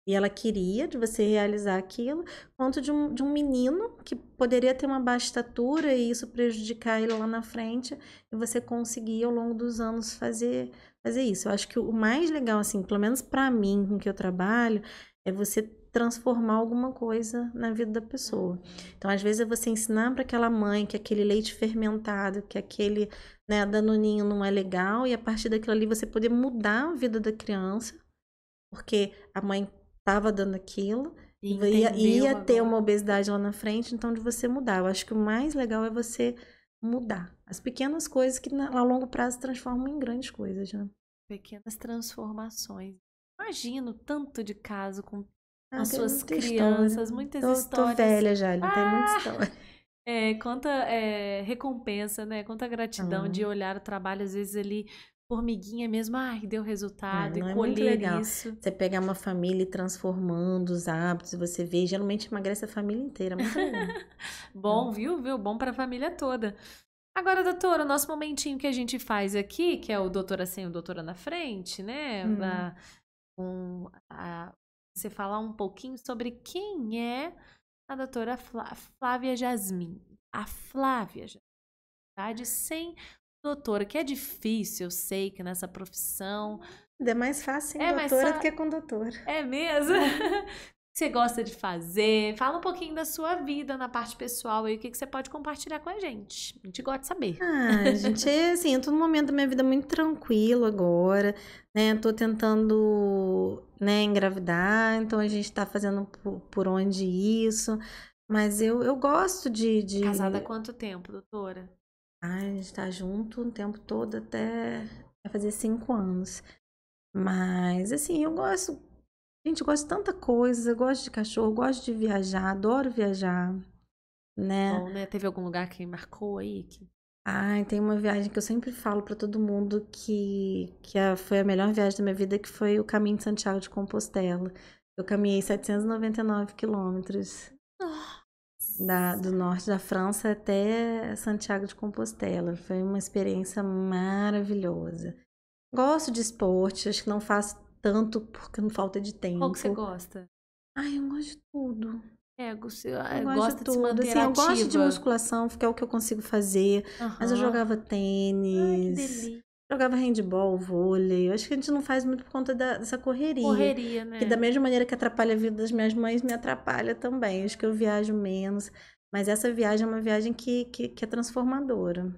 E ela queria de você realizar aquilo, quanto de um menino que poderia ter uma baixa estatura e isso prejudicar ele lá na frente, e você conseguir ao longo dos anos fazer isso. Eu acho que o mais legal, assim, pelo menos para mim, com que eu trabalho, é você transformar alguma coisa na vida da pessoa. Então, às vezes, é você ensinar para aquela mãe que aquele leite fermentado, que aquele, né, danoninho não é legal, e a partir daquilo ali você poder mudar a vida da criança, porque a mãe estava dando aquilo E e entendeu ia ter uma agora. obesidade lá na frente, então de você mudar. Eu acho que o mais legal é você mudar. As pequenas coisas que a longo prazo se transformam em grandes coisas, né? Pequenas transformações. Imagino tanto de caso com Ah, as tem suas muita história. crianças, muitas Tô histórias. velha já, não tem muita Ah! história. Quanta recompensa, né? Quanta gratidão de Ah, olhar o trabalho, às vezes ali, formiguinha mesmo, ai, deu resultado, e não é muito colher legal. isso. Você pegar uma família e transformando os hábitos, você vê, geralmente emagrece a família inteira, é muito legal. Bom, viu? Viu? Bom para a família toda. Agora, doutora, o nosso momentinho que a gente faz aqui, que é o doutora sem o doutora na frente, né? Hum. Você falar um pouquinho sobre quem é a doutora Flávia Jasmin. A Flávia Jasmin, tá? De sem doutora, que é difícil, eu sei que nessa profissão. É mais fácil sem É, mas doutora do só. que com doutora. É mesmo? O que você gosta de fazer? Fala um pouquinho da sua vida na parte pessoal aí, o que você pode compartilhar com a gente. A gente gosta de saber. Ah, gente, assim, eu tô num momento da minha vida muito tranquilo agora, né? Tô tentando, né, engravidar, então a gente tá fazendo por onde isso. Mas eu gosto Casada há quanto tempo, doutora? Ai, a gente tá junto o tempo todo até vai fazer 5 anos. Mas, assim, eu gosto. Gente, eu gosto de tanta coisa, eu gosto de cachorro, gosto de viajar, adoro viajar, né? Bom, né? Teve algum lugar que marcou aí? Ai, tem uma viagem que eu sempre falo pra todo mundo que foi a melhor viagem da minha vida, que foi o Caminho de Santiago de Compostela. Eu caminhei 799 quilômetros do norte da França até Santiago de Compostela. Foi uma experiência maravilhosa. Gosto de esporte, acho que não faço tanto porque não falta de Qual que você tempo. gosta? Ai, eu gosto de tudo. Você Eu gosto gosta de de se tudo. manter Assim, eu gosto de ativa? musculação, porque é o que eu consigo fazer. Mas eu Aham. jogava Ai, que tênis, delícia. jogava handball, vôlei. Eu acho que a gente não faz muito por conta dessa correria. Correria, Que da né? mesma maneira que atrapalha a vida das minhas mães, me atrapalha também. Acho que eu viajo menos. Mas essa viagem é uma viagem que é transformadora.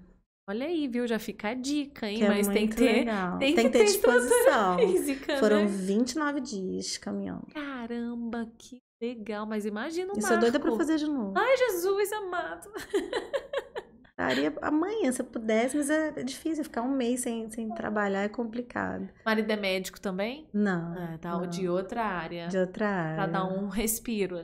Olha aí, viu? Já fica a dica, hein? Que é Mas muito legal. tem Tem que que ter ter estrutura disposição. física, Foram né? 29 dias caminhando. Caramba, que legal. Mas imagina o E sou doida pra Marco. fazer de novo. Ai, Jesus amado. Daria amanhã, se eu pudesse, mas é difícil ficar um mês sem trabalhar, é complicado. Marido é médico também? Não, Tá de não, outra área. de outra Pra dar área. um respiro.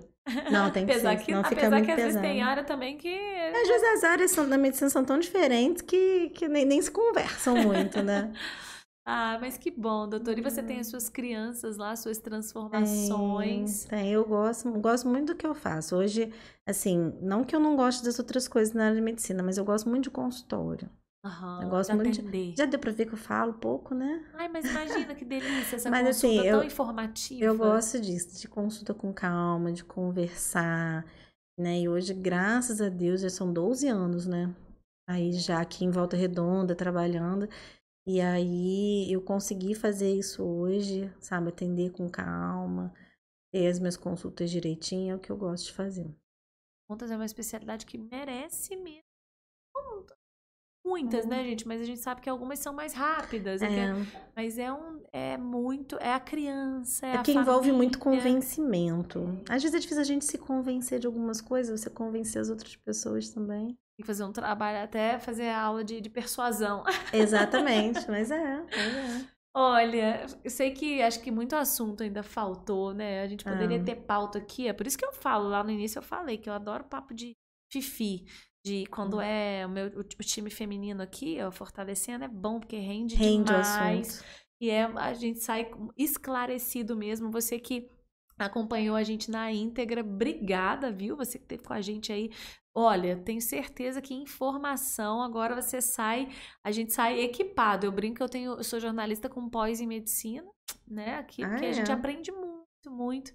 Não, tem que ser, senão fica Apesar que muito às vezes pesado. tem área também que... Às vezes as áreas da medicina são tão diferentes que nem se conversam muito, né? Ah, mas que bom, doutor. E você tem as suas crianças lá, suas transformações. Tem. Eu gosto muito do que eu faço. Hoje, assim, não que eu não goste das outras coisas na área de medicina, mas eu gosto muito de consultório. Eu Aham, gosto de muito atender. Já deu pra ver que eu falo pouco, né? Ai, mas imagina que delícia essa Mas assim, consulta tão informativa. eu gosto disso, de consulta com calma, de conversar, né? E hoje, graças a Deus, já são 12 anos, né? Aí já aqui em Volta Redonda, trabalhando. E aí eu consegui fazer isso hoje, sabe? Atender com calma, ter as minhas consultas direitinho, é o que eu gosto de fazer. Contas é uma especialidade que merece mesmo. Muitas, né, gente? Mas a gente sabe que algumas são mais rápidas. Mas é a criança, é É a que envolve muito família. convencimento. Às vezes é difícil a gente se convencer de algumas coisas, você convencer as outras pessoas também. Tem que fazer um trabalho, até fazer a aula de persuasão. Exatamente, mas é. Olha, eu sei que acho que muito assunto ainda faltou, né? A gente poderia ter pauta aqui. É por isso que eu falo, lá no início eu falei que eu adoro papo de fifi. De quando é o time feminino aqui, ó, fortalecendo, é bom, porque rende demais. O assunto. E a gente sai esclarecido mesmo. Você que acompanhou a gente na íntegra, obrigada, viu? Você que esteve com a gente aí. Olha, tenho certeza que informação agora a gente sai equipado. Eu brinco que eu sou jornalista com pós em medicina, né? Aqui, porque a gente aprende muito, muito.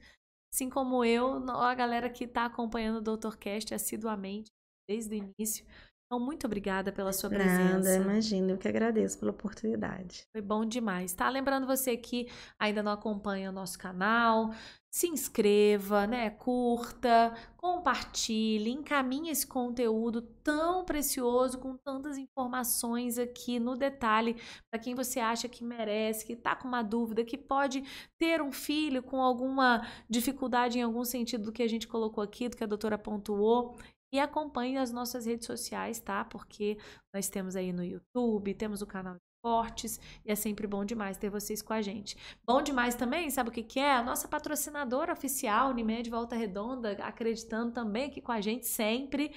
Assim como a galera que está acompanhando o DoutorCast assiduamente desde o início. Então, muito obrigada pela sua presença. Nada, imagina, eu que agradeço pela oportunidade. Foi bom demais, tá? Lembrando você que ainda não acompanha o nosso canal, se inscreva, né? Curta, compartilhe, encaminhe esse conteúdo tão precioso, com tantas informações aqui no detalhe, para quem você acha que merece, que tá com uma dúvida, que pode ter um filho com alguma dificuldade em algum sentido do que a gente colocou aqui, do que a doutora pontuou. E acompanhe as nossas redes sociais, tá? Porque nós temos aí no YouTube, temos o canal de cortes e é sempre bom demais ter vocês com a gente. Bom demais também, sabe o que é? A nossa patrocinadora oficial, Unimed Volta Redonda, acreditando também aqui com a gente sempre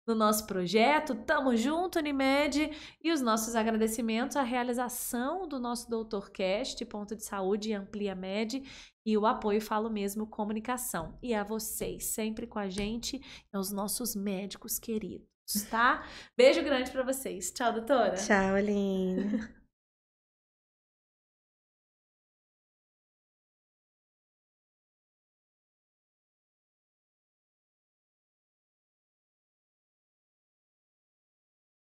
no nosso projeto. Tamo junto, Unimed! E os nossos agradecimentos à realização do nosso DoutorCast, Ponto de Saúde e Amplia Med, e o apoio Falo Mesmo Comunicação. E a vocês, sempre com a gente, aos nossos médicos queridos, tá? Beijo grande pra vocês. Tchau, doutora! Tchau, Aline!